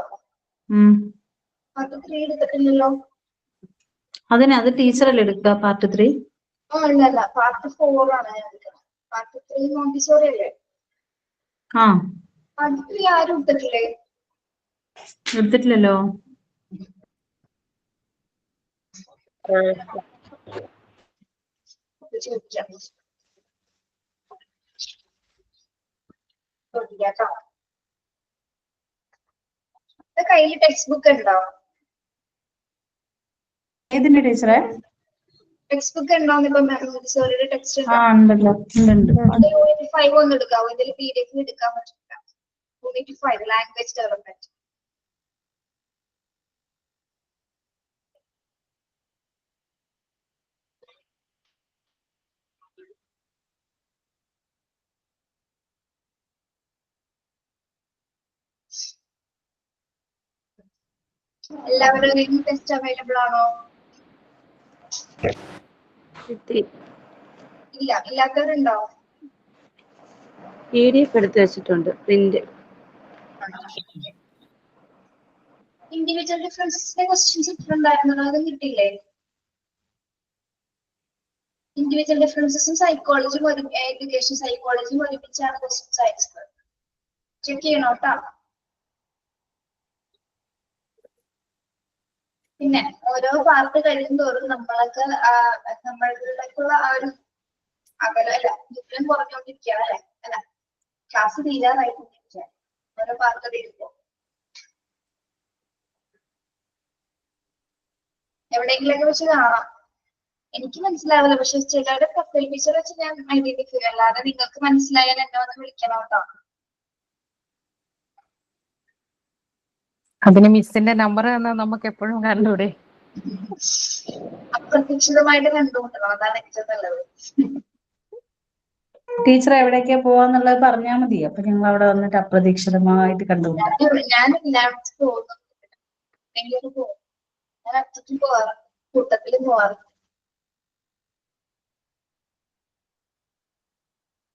പാർട്ട് 3 എടുത്തിട്ടില്ലല്ലോ. അത് ടീച്ചറല്ലേ എടുക്കുക പാർട്ട് 3? അല്ല, പാർട്ട് 4 ആണ് ഞാൻ എടുക്കുന്നത്. പാർട്ട് 3 മോണ്ടിസോറി അല്ലേ? പാർട്ട് 3 ആരും എടുത്തിട്ടില്ലേ? എടുത്തിട്ടില്ലല്ലോ. കയ്യിൽ ടെക്സ്റ്റ് ബുക്ക് ഉണ്ടോ? ഏതിന്റെ ടീച്ചറെ? ടെക്സ്റ്റ് ബുക്ക് ഉണ്ടോന്ന്? ഇപ്പൊ മോണ്ടിസോറിയുടെ ടെക്സ്റ്റ് ഉണ്ടല്ലോ. യൂണിറ്റ് 5 ഒന്ന് എടുക്കാവോ? ഇതിൽ PDF എടുക്കാൻ പറ്റില്ല. Unit 5 language development. എല്ലാവരുടെയും ടെസ്റ്റ് അവൈലബിൾ ആണോ? ഇല്ല, ഇല്ലാത്തവരുണ്ടോ? PDF എടുത്ത് വെച്ചിട്ടുണ്ട്, പ്രിന്റ്. ഇൻഡിവിജ്വൽ ഡിഫറൻസിന്റെ ക്വസ്റ്റ്യൻസ് ഇട്ടിട്ടുണ്ടായിരുന്നല്ലോ, അതും കിട്ടിയില്ലേ? ഇൻഡിവിജ്വൽ ഡിഫറൻസസും സൈക്കോളജിയും എഡ്യൂക്കേഷൻ സൈക്കോളജിയും ഒരുമിച്ചാണ് ക്വസ്റ്റ്യൻസ് അയച്ചത്. ചെക്ക് ചെയ്യണം കേട്ടോ. പിന്നെ ഓരോ പാർട്ട് കഴിയുന്തോറും നമ്മളിലേക്കുള്ള ആ ഒരു ദൂരം കുറഞ്ഞുകൊണ്ടിരിക്കുകയാണ് അല്ലെ? അല്ല, ക്ലാസ് തീരാറായിക്കൊണ്ടിരിക്കുക ഓരോ പാർട്ട് തീരുമ്പോ. എവിടെയെങ്കിലൊക്കെ വെച്ച് കാണാം. എനിക്ക് മനസ്സിലാവില്ല, പക്ഷെ ചിലരുടെ പ്രൊഫൈൽ പിക്ചർ വെച്ച് ഞാൻ ഐഡന്റിഫൈ ചെയ്യും. അല്ലാതെ നിങ്ങൾക്ക് മനസ്സിലായാൽ എന്നെ വന്ന് വിളിക്കണം കേട്ടോ. അതിന് മിസ്സിന്റെ നമ്പർ തന്നാൽ നമുക്ക് എപ്പോഴും കണ്ടൂടെ? അപ്രതീക്ഷിതമായിട്ട് കണ്ടുമുട്ടണം, അതാണ് ഏറ്റവും നല്ലത്. ടീച്ചർ എവിടേക്കാ പോവാന്നുള്ളത് പറഞ്ഞാൽ മതി. അപ്പൊ ഞങ്ങൾ അവിടെ വന്നിട്ട് അപ്രതീക്ഷിതമായിട്ട് കണ്ടുമുട്ടാം. ഞാൻ എല്ലായിടത്തും പോകുന്നു. എവിടെയെങ്കിലും പോകും. ഞാൻ ഒറ്റയ്ക്ക് പോവാറ്, കൂട്ടത്തിലും പോവാറ്.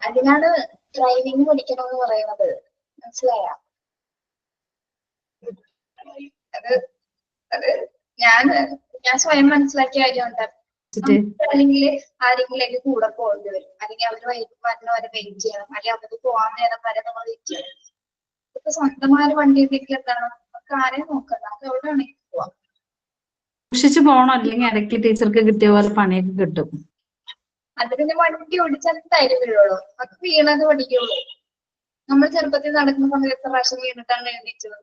അതിനാണ് ഡ്രൈവിംഗ് പഠിക്കണമെന്ന് പറയുന്നത്. മനസ്സിലായ? അത് ഞാൻ സ്വയം മനസ്സിലാക്കിയ കാര്യമുണ്ട്. അല്ലെങ്കിൽ ആരെങ്കിലും കൂടെ പോകേണ്ടി വരും, അല്ലെങ്കിൽ അവര് വരുന്ന വരെ വെയിറ്റ് ചെയ്യണം, അല്ലെങ്കിൽ അവർക്ക് പോകാൻ നേരം വരെ നമ്മൾ വെയിറ്റ് ചെയ്യണം. ഇപ്പൊ സ്വന്തമായ വണ്ടി ഉണ്ടെങ്കിൽ എന്താണ്, നമുക്ക് ആരെയും നോക്കണ്ട, നമുക്ക് എവിടെ വേണമെങ്കിൽ പോവാം. സൂക്ഷിച്ചു പോകണം, അല്ലെങ്കിൽ ഇടയ്ക്ക് ടീച്ചർക്ക് കിട്ടിയ പോലെ പണിയൊക്കെ കിട്ടും. അത് പിന്നെ വണ്ടി ഓടിച്ചാൽ തൈര് വീഴുള്ളൂ, അത് വീണത് പഠിക്കുള്ളൂ. നമ്മൾ ചെറുപ്പത്തിൽ നടക്കുന്ന സമയത്ത് പ്രാവശ്യം വീണിട്ടാണ് എഴുന്നേറ്റത്.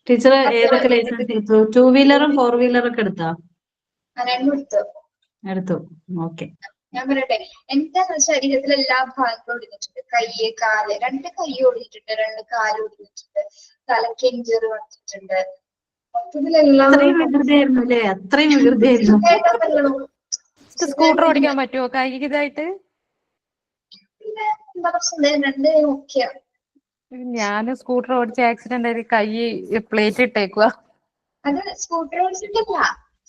ടീച്ചർ ഏതൊക്കെ ലൈസൻസ് എടുത്തു? 2 വീലറും 4 വീലറും ഒക്കെ എടുത്താ? രണ്ടും എടുത്തു. എടുത്തു. ഓക്കെ. ഞാൻ പറയട്ടെ, എന്റെ ശരീരത്തിലെ എല്ലാ ഭാഗങ്ങളും ഒടിഞ്ഞിട്ടുണ്ട്. കയ്യ്, കാല്, 2 കൈ ഒടിഞ്ഞിട്ടുണ്ട്, 2 കാല് ഒടിഞ്ഞിട്ടുണ്ട്, തലയ്ക്ക് ഇഞ്ചറി വന്നിട്ടുണ്ട്. മൊത്തത്തിലെല്ലാം അത്രയും വികൃതിയായിരുന്നു അല്ലേ? അത്രയും വികൃതിയായിരുന്നു. സ്കൂട്ടർ ഓടിക്കാൻ പറ്റുമോ കൈക്ക് ഇതായിട്ട്? പിന്നെ എന്താ പ്രശ്നം? 2 ഓക്കെയാണ്. ഞാൻ സ്കൂട്ടർ ഓടിച്ച് ആക്സിഡന്റ് ആയി കൈ പ്ലേറ്റ് ഇട്ടേക്കുക. അത് സ്കൂട്ടർ ഓടിച്ചിട്ടല്ല.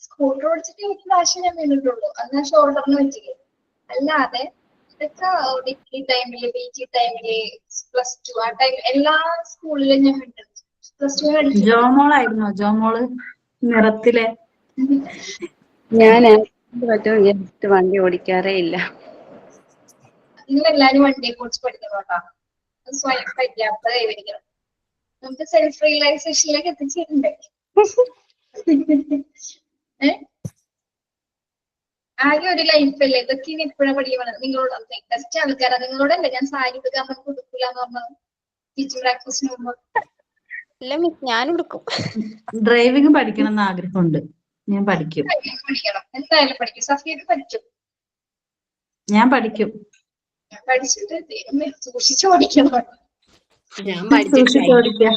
സ്കൂട്ടർ ഓടിച്ചിട്ട് എനിക്ക് പ്രാവശ്യം ഞാൻ വീണിട്ടുള്ളൂ. അത് ഞാൻ ഷോൾഡറിന് വെച്ചിട്ട്. അല്ലാതെ ഇതൊക്കെ ഡിഗ്രി ടൈമില്, PG ടൈമില്, +2 ആ ടൈം എല്ലാ സ്കൂളിലും ഞാൻ കണ്ടിട്ടുണ്ട്. +2 പഠിച്ചു. ജോമോളായിരുന്നോ? ജോമോള് നിറത്തിലെ? ഞാൻ ജസ്റ്റ് വണ്ടി ഓടിക്കാറേ ഇല്ല. നിങ്ങളെല്ലാരും വണ്ടിയെ കുറിച്ച് പഠിക്കണോട്ടാ. സ്വയം പര്യാപ്തത കൈവരിക്കണം. നമുക്ക് സെൽഫ് റിയലൈസേഷനിലേക്ക് എത്തിച്ചേരണ്ടേ? ആകെ ഒരു ലൈഫല്ലേ, ഇതൊക്കെ ഇനി എപ്പോഴാ പഠിക്കണം? നിങ്ങളോട് ടെസ്റ്റ് ആൾക്കാരാ, നിങ്ങളോടല്ലേ ഞാൻ സാരി എടുക്കാൻ കൊടുക്കില്ല എന്ന് പറഞ്ഞത് ടീച്ചിങ് പ്രാക്ടീസിന് മുമ്പ്? ഇല്ല മിസ്, ഞാനും എടുക്കും. ഡ്രൈവിംഗ് പഠിക്കണം എന്ന് ആഗ്രഹമുണ്ട്. ഞാൻ പഠിക്കും. പഠിക്കണം, എന്തായാലും പഠിക്കും. സഫീദ് പഠിക്കും. ഞാൻ പഠിക്കും. പഠിച്ചിട്ട് സൂക്ഷിച്ച് ഓടിക്കണം. ഞാൻ സൂക്ഷിച്ച് ഓടിക്കാം.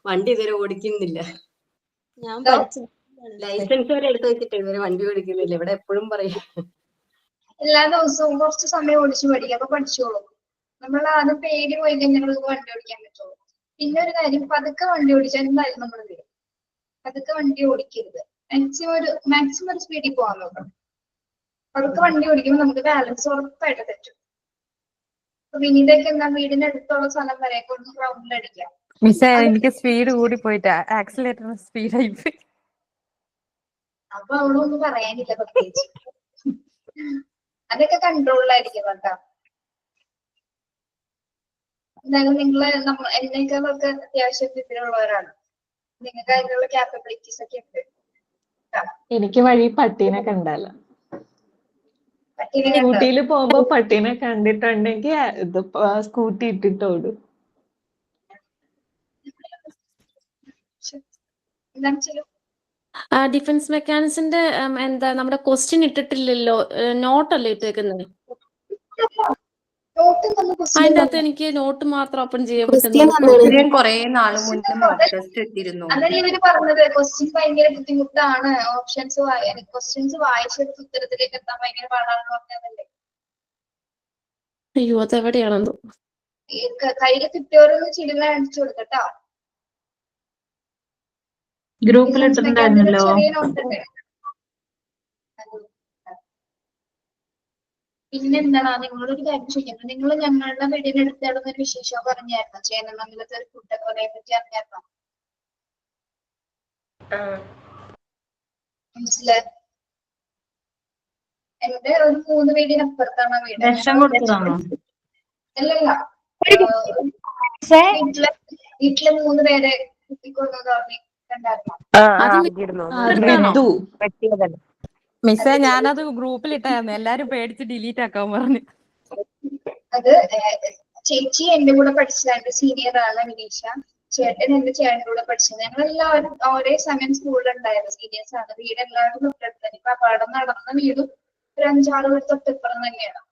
വണ്ടി ഇതുവരെ ഓടിക്കുന്നില്ല. ഞാൻ പഠിച്ചു. ലൈസൻസ് വരെ എടുത്ത് വെച്ചിട്ട് ഇതുവരെ വണ്ടി ഓടിക്കുന്നില്ല. ഇവിടെ എപ്പോഴും പറയും. എല്ലാ ദിവസവും കുറച്ച് സമയം ഓടിച്ചു പഠിക്കുക, അപ്പൊ പഠിച്ചോളൂ. നമ്മൾ ആദ്യം പേടി പോയി കഴിഞ്ഞാൽ വണ്ടി ഓടിക്കാൻ പറ്റുള്ളൂ. പിന്നെ ഒരു കാര്യം, പതുക്കെ വണ്ടി ഓടിച്ചാൽ എന്തായാലും നമ്മൾ വരും. പതുക്കെ വണ്ടി ഓടിക്കരുത്. മാക്സിമം ഒരു സ്പീഡിൽ പോകാൻ നോക്കണം. പതുക്കെ വണ്ടി ഓടിക്കുമ്പോൾ നമുക്ക് ബാലൻസ് ഉറപ്പായിട്ട് തെറ്റും. അപ്പൊ വിനീതൊക്കെ എന്താ, വീടിന്റെ അടുത്തുള്ള സ്ഥലം വരെ കൊണ്ട് റൗണ്ടിൽ അടിക്കാം. മിസ്സേ, എനിക്ക് സ്പീഡ് കൂടി പോയിട്ട് ആക്സിലേറ്റർ സ്പീഡായി പോയി. അപ്പൊ അവളൊന്നും പറയാനില്ല പ്രത്യേകിച്ച്. അതൊക്കെ കൺട്രോളിലായിരിക്കും കേട്ടോ. എന്തായാലും നിങ്ങള് എന്നേക്കാളൊക്കെ അത്യാവശ്യം ഇതിലുള്ളവരാണ്. നിങ്ങൾക്ക് അതിനുള്ള ക്യാപ്പബിലിറ്റീസ് ഒക്കെ ഉണ്ട്. എനിക്ക് വഴി പട്ടീനെ കണ്ടല്ല. പട്ടീനെ കണ്ടോ? സ്കൂട്ടിയിൽ പോകുമ്പോ പട്ടീനെ കണ്ടിട്ടുണ്ടെങ്കിൽ ഇത് സ്കൂട്ടി ഇട്ടിട്ട് ഓടും. എന്താണ് ചെയ്യും? ഡിഫൻസ് മെക്കാനിക്സിന്റെ എന്താ നമ്മുടെ ക്വസ്റ്റ്യൻ ഇട്ടിട്ടില്ലല്ലോ, നോട്ടല്ലേ ഇട്ടേക്കുന്നത്? അതിന്റെ അകത്ത് എനിക്ക് നോട്ട് മാത്രം ഓപ്പൺ ചെയ്യാൻ പറ്റുന്നു. കുറെ നാള് മുന്നേ മോക്ക് ടെസ്റ്റ് ഇട്ടിരുന്നു. അതല്ലേ ഇവര് പറഞ്ഞത്, ക്വസ്റ്റ്യൻ ഭയങ്കര ബുദ്ധിമുട്ടാണ്, ക്വസ്റ്റ്യൻസ് വായിച്ചെടുത്ത് ഉത്തരത്തിലേക്ക് എത്താൻ ഭയങ്കര പാടാണെന്ന് പറഞ്ഞതല്ലേ. അയ്യോ, അതെവിടെയാണെന്നോ. കയ്യില് കിട്ടിയവരൊന്ന് ചിടില അടിച്ചു കൊടുക്കട്ടോ. ഗ്രൂപ്പിൽ ഇട്ടിട്ടുണ്ടായിരുന്നല്ലോ. ചെറിയ നോട്ടുണ്ട്. പിന്നെന്താണ്, നിങ്ങളൊരു കാര്യം ചോദിക്കുന്നത്, നിങ്ങൾ ഞങ്ങളുടെ വീടിന്റെ അടുത്ത് നടന്നൊരു വിശേഷം പറഞ്ഞായിരുന്നു. ചേന്നമംഗലത്തെ ഒരു കൂട്ടക്കൊലയെ പറ്റി അറിഞ്ഞായിരുന്നോ? മനസ്സിലായി. എന്റെ ഒരു 3 വീടിനപ്പുറത്താണ് വീട്. വിഷം കൊടുത്തതാണോ? അല്ലല്ല, വീട്ടിലെ 3 പേരെ കുത്തിക്കൊന്നത് കണ്ടായിരുന്നോ? മിസ്സേ, ഞാനത് ഗ്രൂപ്പിൽ ഇട്ടായിരുന്നു. എല്ലാരും പേടിച്ച് ഡിലീറ്റ് ആക്കാൻ പറഞ്ഞു. അത് ചേച്ചി എന്റെ കൂടെ പഠിച്ചതാണ്, എന്റെ സീനിയർ ആണ് വിനീഷ. ചേട്ടൻ എന്റെ ചേട്ടൻ്റെ കൂടെ പഠിച്ചത്. ഞങ്ങളെല്ലാവരും ഒരേ സമയം സ്കൂളിലുണ്ടായിരുന്നു. സീനിയേഴ്സ് ആണ്. വീട് എല്ലാവരും തൊട്ടടുത്ത് തന്നെ. ഇപ്പൊ അപകടം നടന്ന വീടും ഒരു 5-6 വീട് തൊട്ടിപ്പുറം തന്നെയാണ്.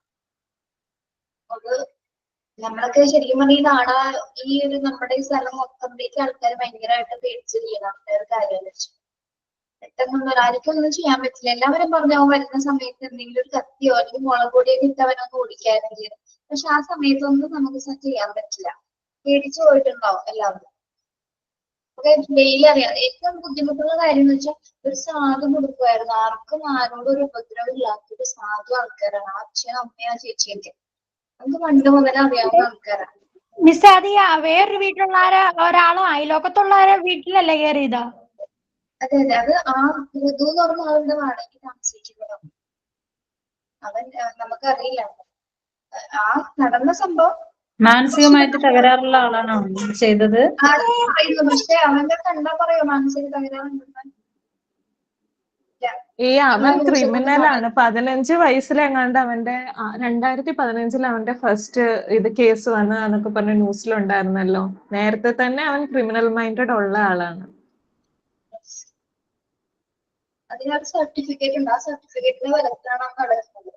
അത് നമ്മളൊക്കെ ശരിക്കും പറഞ്ഞാൽ ഈ ഒരു നമ്മുടെ ഈ സ്ഥലം മൊത്തത്തേക്ക് ആൾക്കാർ ഭയങ്കരമായിട്ട് പേടിച്ചിരിക്കണം. ഒരു കാര്യം വെച്ചു പെട്ടെന്നൊന്നും ആർക്കൊന്നും ചെയ്യാൻ പറ്റില്ല. എല്ലാവരും പറഞ്ഞു അവൻ വരുന്ന സമയത്ത് എന്തെങ്കിലും ഒരു കത്തിയോ അല്ലെങ്കിൽ മുളക് പൊടിയോ ഇട്ടവനൊന്നും ഓടിക്കാറില്ല. പക്ഷെ ആ സമയത്തൊന്നും നമുക്ക് ചെയ്യാൻ പറ്റില്ല. പേടിച്ചു പോയിട്ടുണ്ടാവും എല്ലാവരും. ഡെയിലി അറിയാം. ഏറ്റവും ബുദ്ധിമുട്ടുള്ള കാര്യം എന്ന് വെച്ചാൽ ഒരു സാധു കൊടുക്കുമായിരുന്നു. ആർക്കും ആരോടും ഒരു ഉപദ്രവം ഇല്ലാത്തൊരു സാധു ആൾക്കാരാണ് ആ അച്ഛനും അമ്മയും ആ ചേച്ചിയൊക്കെ. നമുക്ക് പണ്ട് മുതലേ അറിയാവുന്ന ആൾക്കാരാണ്. മിസ്, അത് വേറൊരു വീട്ടിലുള്ള ഒരാളും അയലോക്കത്തുള്ള വീട്ടിലല്ലേ കയറിയതാ? അതെ അതെ, അത് ആ ഋതു എന്ന് പറഞ്ഞ ആളുടെ വാടകയ്ക്ക് താമസിക്കുന്നത്. അവൻ നമുക്കറിയില്ല. ആ നടന്ന സംഭവം മാനസികമായിട്ട് തകരാറുള്ള ആളാണോ ചെയ്തത്? പറയുന്നു. പക്ഷെ അവന്റെ കണ്ടാ പറയോ മാനസിക തകരാറുണ്ടെന്ന്? അവൻ ക്രിമിനൽ ആണ്. 15 വയസ്സിലെങ്ങാണ്ട് അവന്റെ 2015 അവന്റെ ഫസ്റ്റ് കേസ് വന്നതാന്നൊക്കെ പറഞ്ഞ ന്യൂസിലുണ്ടായിരുന്നല്ലോ. നേരത്തെ തന്നെ അവൻ ക്രിമിനൽ മൈൻഡഡ് ഉള്ള ആളാണ്. അതിനൊരു സർട്ടിഫിക്കറ്റ് ഉണ്ട്. ആ സർട്ടിഫിക്കറ്റിന് വലത്താണ് നടക്കുന്നത്.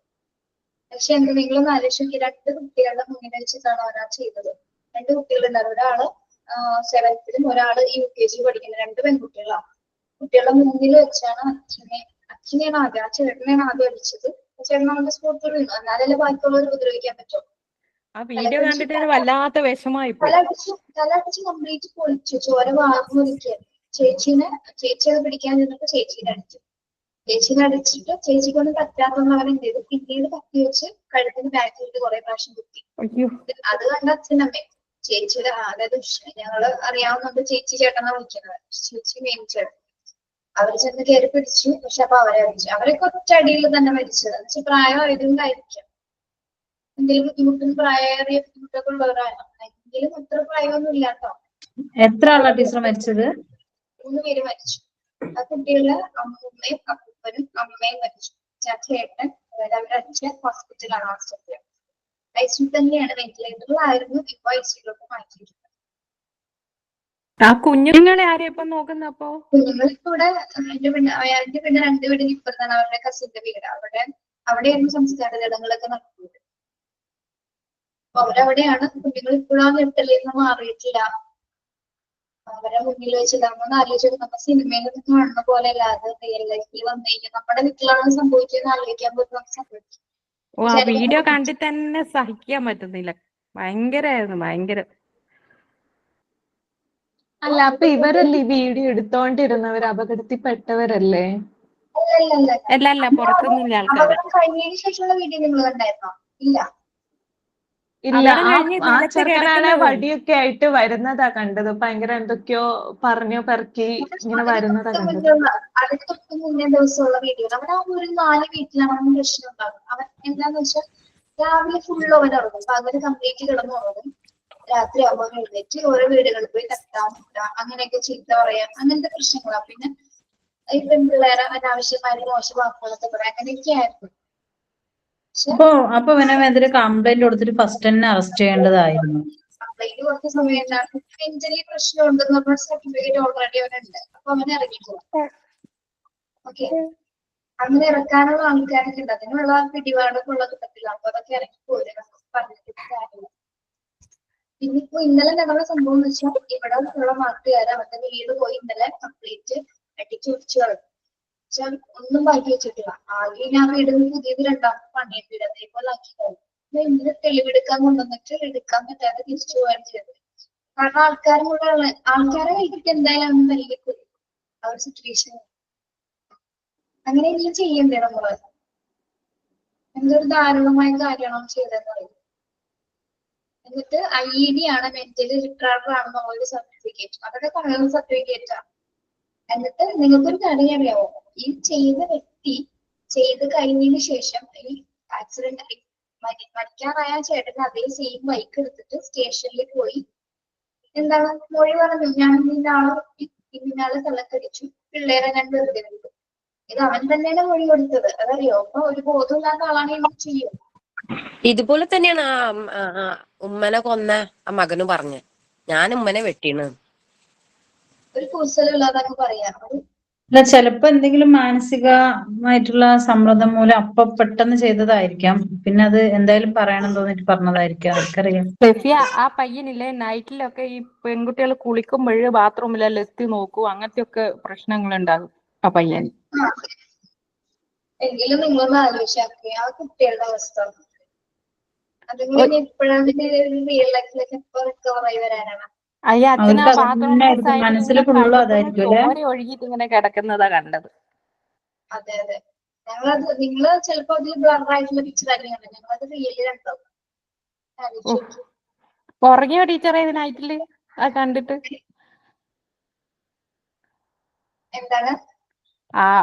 പക്ഷെ എന്തെങ്കിലും ആലോചിച്ച് 2 കുട്ടികളുടെ മുന്നിൽ വെച്ചിട്ടാണ് അവരാ ചെയ്തത്. 2 കുട്ടികളുണ്ടായിരുന്നു. ഒരാള് 7th-ലും ഒരാള് UKG പഠിക്കുന്ന 2 പെൺകുട്ടികളാണ്. കുട്ടികളുടെ മുന്നിൽ വെച്ചാണ് അച്ഛനെയാണ് ആദ്യം, ആ ചേട്ടനെയാണ് ആദ്യം അടിച്ചത്. ചേട്ടൻ അവന്റെ സ്പോട്ടിൽ വീണു. എന്നാലല്ലേ ബാക്കിയുള്ളവർ ഉപദ്രവിക്കാൻ പറ്റും. ആ വീഡിയോ കണ്ടിട്ട് വല്ലാത്ത വിഷമായി പോയി. തലടിച്ച് കംപ്ലീറ്റ് പൊളിച്ചു, ചോര വാർന്നു നിൽക്കുക. ചേച്ചി അത് പിടിക്കാൻ ചെന്നിട്ട് ചേച്ചീനെ അടിച്ചു. ചേച്ചീനെ അടിച്ചിട്ട് ചേച്ചിക്കൊന്നും പറ്റാത്തവർ എന്ത് ചെയ്തു, പിന്നീട് കത്തി വെച്ച് കഴുത്തിന് ബാക്കിലിട്ട് കുറെ പ്രാവശ്യം കുത്തി. അത് കണ്ട അച്ഛനമ്മയും ചേച്ചിയുടെ, അതായത് ഞങ്ങള് അറിയാവുന്നത് ചേച്ചി ചേട്ടനാ വിളിക്കുന്നത്, ചേച്ചി മെയിൻ ചേട്ടൻ. അവര് ചെന്ന് കയറി പിടിച്ചു. പക്ഷെ അപ്പൊ അവരെ അടിച്ചു. അവരൊക്കെ ഒറ്റയടിയിൽ തന്നെ മരിച്ചത്. എന്ന് വെച്ചാൽ പ്രായം ആയതുകൊണ്ടായിരിക്കാം. എന്തെങ്കിലും പ്രായേറിയ ബുദ്ധിമുട്ടൊക്കെ ഉള്ളവരാണ്. എങ്കിലും അത്ര പ്രായമൊന്നും ഇല്ലാട്ടോ. എത്ര ആളാ ടീച്ചർ മരിച്ചത്? 3 പേര് മരിച്ചു. ആ കുട്ടികളുടെ അമ്മൂമ്മയും അപ്പൂപ്പനും അമ്മയും മരിച്ചു. ചേട്ടൻ, അതായത് അവരുടെ അച്ഛൻ ഹോസ്പിറ്റലാണ്, ആശുപത്രി ICU തന്നെയാണ്. വെന്റിലേറ്ററിലായിരുന്നു. ഇപ്പൊ ICUലോട്ട് മാറ്റിയിട്ടുണ്ട്. ആ കുഞ്ഞുങ്ങളെ ആരെയും ഇപ്പൊ നോക്കുന്ന? അപ്പൊ കുഞ്ഞുങ്ങൾക്ക് ഇവിടെ എന്റെ പിന്നെ 2 വീടിന് ഇപ്പുറത്താണ് അവരുടെ കസിന്റെ വീട്. അവിടെയായിരുന്നു സംസ്കാര ചടങ്ങുകളൊക്കെ നടക്കുന്നത്. അപ്പൊ അവരവിടെയാണ്. കുഞ്ഞുങ്ങൾ ഇപ്പോഴും ആ ഞെട്ടലിന്ന് മാറിയിട്ടില്ല. അവരെ മുന്നിൽ വെച്ച് നമ്മളൊന്ന് ആലോചിച്ചത്, നമ്മൾ സിനിമയിലൊക്കെ കാണുന്ന പോലെ അല്ലാതെ റിയൽ ലൈഫിൽ വന്നു കഴിഞ്ഞാൽ നമ്മുടെ വീട്ടിലാണ് സംഭവിച്ചതെന്ന് ആലോചിക്കാൻ പോലും നമുക്ക് സംഭവിക്കും. ഓ, ആ വീഡിയോ കണ്ടിട്ട് തന്നെ സഹിക്കാൻ പറ്റുന്നില്ല. ഭയങ്കരായിരുന്നു, ഭയങ്കര. അല്ല, അപ്പൊ ഇവരല്ലേ ഈ വീഡിയോ എടുത്തോണ്ടിരുന്നവർ? അപകടത്തിൽപ്പെട്ടവരല്ലേ? അല്ല, പുറത്തുനിന്നുള്ള ആൾക്കാര്. കഴിഞ്ഞതിന് ശേഷമുള്ള വീഡിയോ നിങ്ങൾ കണ്ടായിരുന്നോ? ഇല്ല. ഇല്ല, ആ ചെറുക്കനാണ് വടിയൊക്കെ ആയിട്ട് വരുന്നതാ കണ്ടത്. ഭയങ്കര എന്തൊക്കെയോ പറഞ്ഞു പെറുക്കി ഇങ്ങനെ വരുന്നതാ കണ്ടത്. അതിന് തൊട്ട് മുന്നേ ദിവസമുള്ള വീഡിയോ. നമ്മുടെ ആ ഒരു 4 വീട്ടിലാണ് അവന് പ്രശ്നം ഉണ്ടാകും. അവൻ എന്താന്ന് വെച്ചാൽ രാവിലെ ഫുള്ള് അവൻ ഇറങ്ങും, പകല് കംപ്ലീറ്റ് കിടന്നു ഉറങ്ങും. രാത്രി ആവുമ്പോൾ എഴുന്നേറ്റ് ഓരോ വീടുകളിൽ പോയി തട്ടാൻ അങ്ങനെയൊക്കെ ചീത്ത പറയാം, അങ്ങനത്തെ പ്രശ്നങ്ങളാണ്. പിന്നെ ഈ പെൺപിള്ളേരെ അനാവശ്യമായ മോശം വാക്കുകളൊക്കെ പറയാം, അങ്ങനെയൊക്കെ ആയിരുന്നു. അപ്പൊ ഇവനെതിരെ കംപ്ലൈന്റ് കൊടുത്തിട്ട് ഫസ്റ്റ് തന്നെ അറസ്റ്റ് ചെയ്യേണ്ടതായിരുന്നു. കംപ്ലൈന്റ് കൊടുത്ത സമയത്താണ് മെന്റലി പ്രശ്നം ഉണ്ടെന്ന് പറഞ്ഞ സർട്ടിഫിക്കറ്റ് ഓൾറെഡി അവനുണ്ട്. അപ്പൊ അവനെ ഇറങ്ങിപ്പോകും. ഓക്കെ, അങ്ങനെ ഇറക്കാനുള്ള ആൾക്കാരൊക്കെ ഉണ്ട്. അതിനുള്ള പിടിപാടൊക്കെ ഉള്ള കിട്ടത്തില്ല. അപ്പൊ അതൊക്കെ ഇറങ്ങിപ്പോരും, പറഞ്ഞിട്ട് കാര്യമില്ല. പിന്നെ ഇപ്പൊ ഇന്നലെ ഞങ്ങളുടെ സംഭവം എന്ന് വെച്ചാൽ ഇവിടെ ഉള്ള നാട്ടുകാർ അവരുടെ വീട് പോയി ഇന്നലെ കംപ്ലീറ്റ് അടിച്ചു ഒടിച്ചു കളഞ്ഞു. പക്ഷെ ഒന്നും ബാക്കി വെച്ചിട്ടില്ല. ആകെ ഞാൻ വീടിന് പുതിയത് 2ാമത്തെ പണിയും വീട് അതേപോലെ ആക്കി കഴിഞ്ഞു. ഇന്ന് തെളിവെടുക്കാൻ കൊണ്ടുവന്നിട്ട് എടുക്കാൻ പറ്റാതെ തിരിച്ചു പോകാൻ ചെയ്തത്. കാരണം ആൾക്കാരെ കൈകിട്ട് എന്തായാലും അവന് തല്ലിക്കൊടുക്കും ആ ഒരു സിറ്റുവേഷൻ. അങ്ങനെയെങ്കിലും ചെയ്യണ്ടേ നമ്മള്? എന്തൊരു ദാരുണമായ കാര്യമാണ് ചെയ്തതെന്ന് പറയുന്നത്. എന്നിട്ട് IED ആണ്, മെന്റലി റിട്ടാർഡ് ആണെന്നുള്ള ഒരു സർട്ടിഫിക്കറ്റ്. അതൊക്കെ പറയുന്ന സർട്ടിഫിക്കറ്റാ. എന്നിട്ട് നിങ്ങൾക്കൊരു കാര്യം അറിയാമോ? ഈ ചെയ്ത വ്യക്തി ചെയ്ത് കഴിഞ്ഞതിന് ശേഷം ഈ ആക്സിഡന്റ് മരിക്കാറായ ചേട്ടന് അതേ സെയിം ബൈക്ക് എടുത്തിട്ട് സ്റ്റേഷനിൽ പോയി എന്താണ് മൊഴി പറഞ്ഞു, ഞാൻ ഇന്നാള് തള്ളക്കടിച്ചു, പിള്ളേരെ ഞാൻ വെറുതെ വിട്ടു. ഇത് അവൻ തന്നെയാണ് മൊഴി കൊടുത്തത്. അതറിയോ? അപ്പൊ ഒരു ബോധമില്ലാത്ത ആളാണ് എന്ത് ചെയ്യും? ഇതുപോലെ തന്നെയാണ് ഉമ്മനെ കൊന്ന ആ മകനും പറഞ്ഞ, ഞാൻ ഉമ്മനെ വെട്ടീണ്. ഒരു കൂസലില്ലാതൊക്കെ പറയാം. അല്ല, ചിലപ്പോ എന്തെങ്കിലും മാനസികമായിട്ടുള്ള സമ്മർദ്ദം മൂലം അപ്പൊ പെട്ടെന്ന് ചെയ്തതായിരിക്കാം. പിന്നെ അത് എന്തായാലും പറയണം തോന്നിട്ട് പറഞ്ഞതായിരിക്കാം, ആർക്കറിയാം. ആ പയ്യനില്ലേ നൈറ്റിലൊക്കെ ഈ പെൺകുട്ടികൾ കുളിക്കുമ്പോഴ് ബാത്റൂമിലെല്ലാം എത്തി നോക്കൂ, അങ്ങനത്തെ ഒക്കെ പ്രശ്നങ്ങൾ ഉണ്ടാകും ആ പയ്യൻ. എങ്കിലും നിങ്ങളൊന്ന് ആലോചിച്ചാക്കുക ആ കുട്ടികളുടെ അവസ്ഥ. അതുപോലെ എപ്പോഴാണ് റിയൽ ലൈഫിലൊക്കെ എപ്പോ റിക്കവർ ആയി വരാനാണ്? അയ്യ, അച്ഛൻ ആ ബാത്റൂമിന്റെ മനസ്സിൽ സൈഡിൽ ഫുള്ളും അതായിരിക്കും ചോര ഒഴുകിയിട്ട് ഇങ്ങനെ കിടക്കുന്നതാ കണ്ടത്. അതെ, നിങ്ങള് ചിലപ്പോ അതിൽ ബ്ലർ ആയിട്ടുള്ള പിക്ചർ ആയിരിക്കും കണ്ടത്. ഞങ്ങളത് റിയലി കണ്ടോ? ഉറങ്ങിയോ ടീച്ചറെ നൈറ്റില് ആ കണ്ടിട്ട്? എന്താണ്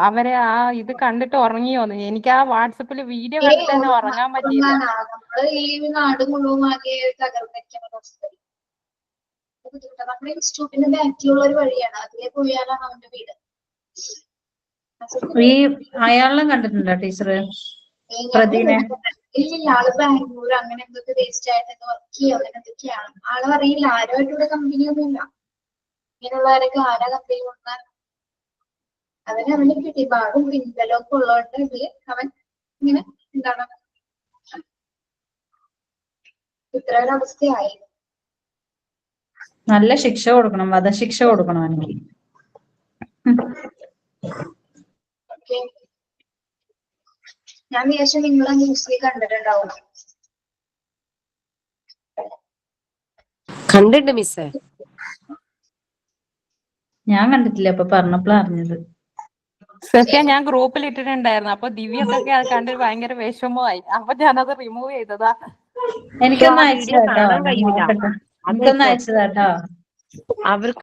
അവരെ ആ ഇത് കണ്ടിട്ട് ഉറങ്ങിയോന്ന്? എനിക്ക് ആ വാട്സപ്പിൽ വീഡിയോ കണ്ടിട്ട് തന്നെ ഉറങ്ങാൻ പറ്റിയില്ല. നമ്മള് ഈ നാട് മുഴുവൻ ആകെ തകർന്നിരിക്കുന്ന അവസ്ഥ. നമ്മുടെ ഇൻസ്റ്റിറ്റ്യൂട്ടിന്റെ ബാക്കിലുള്ള ഒരു വഴിയാണ്, അതിലെ പോയാലാണ് അവന്റെ വീട്. ഈ അയാളെ കണ്ടിട്ടുണ്ടോ ടീച്ചർ? പ്രതിനെ? ഇല്ല, ആള് ബാംഗ്ലൂർ അങ്ങനെ എന്തൊക്കെ വേസ്റ്റ് ആയിട്ട് വർക്ക് ചെയ്യും, അങ്ങനെ എന്തൊക്കെയാണ്. ആളും അറിയില്ല, ആരുമായിട്ട് ഇവിടെ കമ്പനി ഒന്നുമില്ല. ഇങ്ങനെയുള്ളവരൊക്കെ ആരാ കമ്പനി കൊടുത്താൽ അവന് പിടിപാടും പിൻബലവും ഒക്കെ ഉള്ളതുകൊണ്ട് അവൻ ഇങ്ങനെ എന്താണ് ഇത്ര ഒരു അവസ്ഥയായി. നല്ല ശിക്ഷ കൊടുക്കണം, വധശിക്ഷ കൊടുക്കണം എനിക്ക്. ഓക്കെ, ഞാൻ വിചാരിച്ചു നിങ്ങൾ ന്യൂസിൽ കണ്ടിട്ടുണ്ടാവും. കണ്ടിട്ടുണ്ട് മിസ്സേ. ഞാൻ കണ്ടിട്ടില്ല, അപ്പൊ പറഞ്ഞപ്പോഴാ അറിഞ്ഞത്. സത്യ ഞാൻ ഗ്രൂപ്പിൽ ഇട്ടിട്ടുണ്ടായിരുന്നു. അപ്പൊ ദിവ്യക്കൊക്കെ അത് കണ്ടിട്ട് ഭയങ്കര വിഷമമായി. അപ്പൊ ഞാനത് റിമൂവ് ചെയ്തതാ. എനിക്കൊന്ന് ആ അയച്ചു വീഡിയോ കേട്ടോ, കാണാൻ കഴിയൂല. എനിക്കൊന്ന് അയച്ചു കേട്ടോ. അവർക്ക്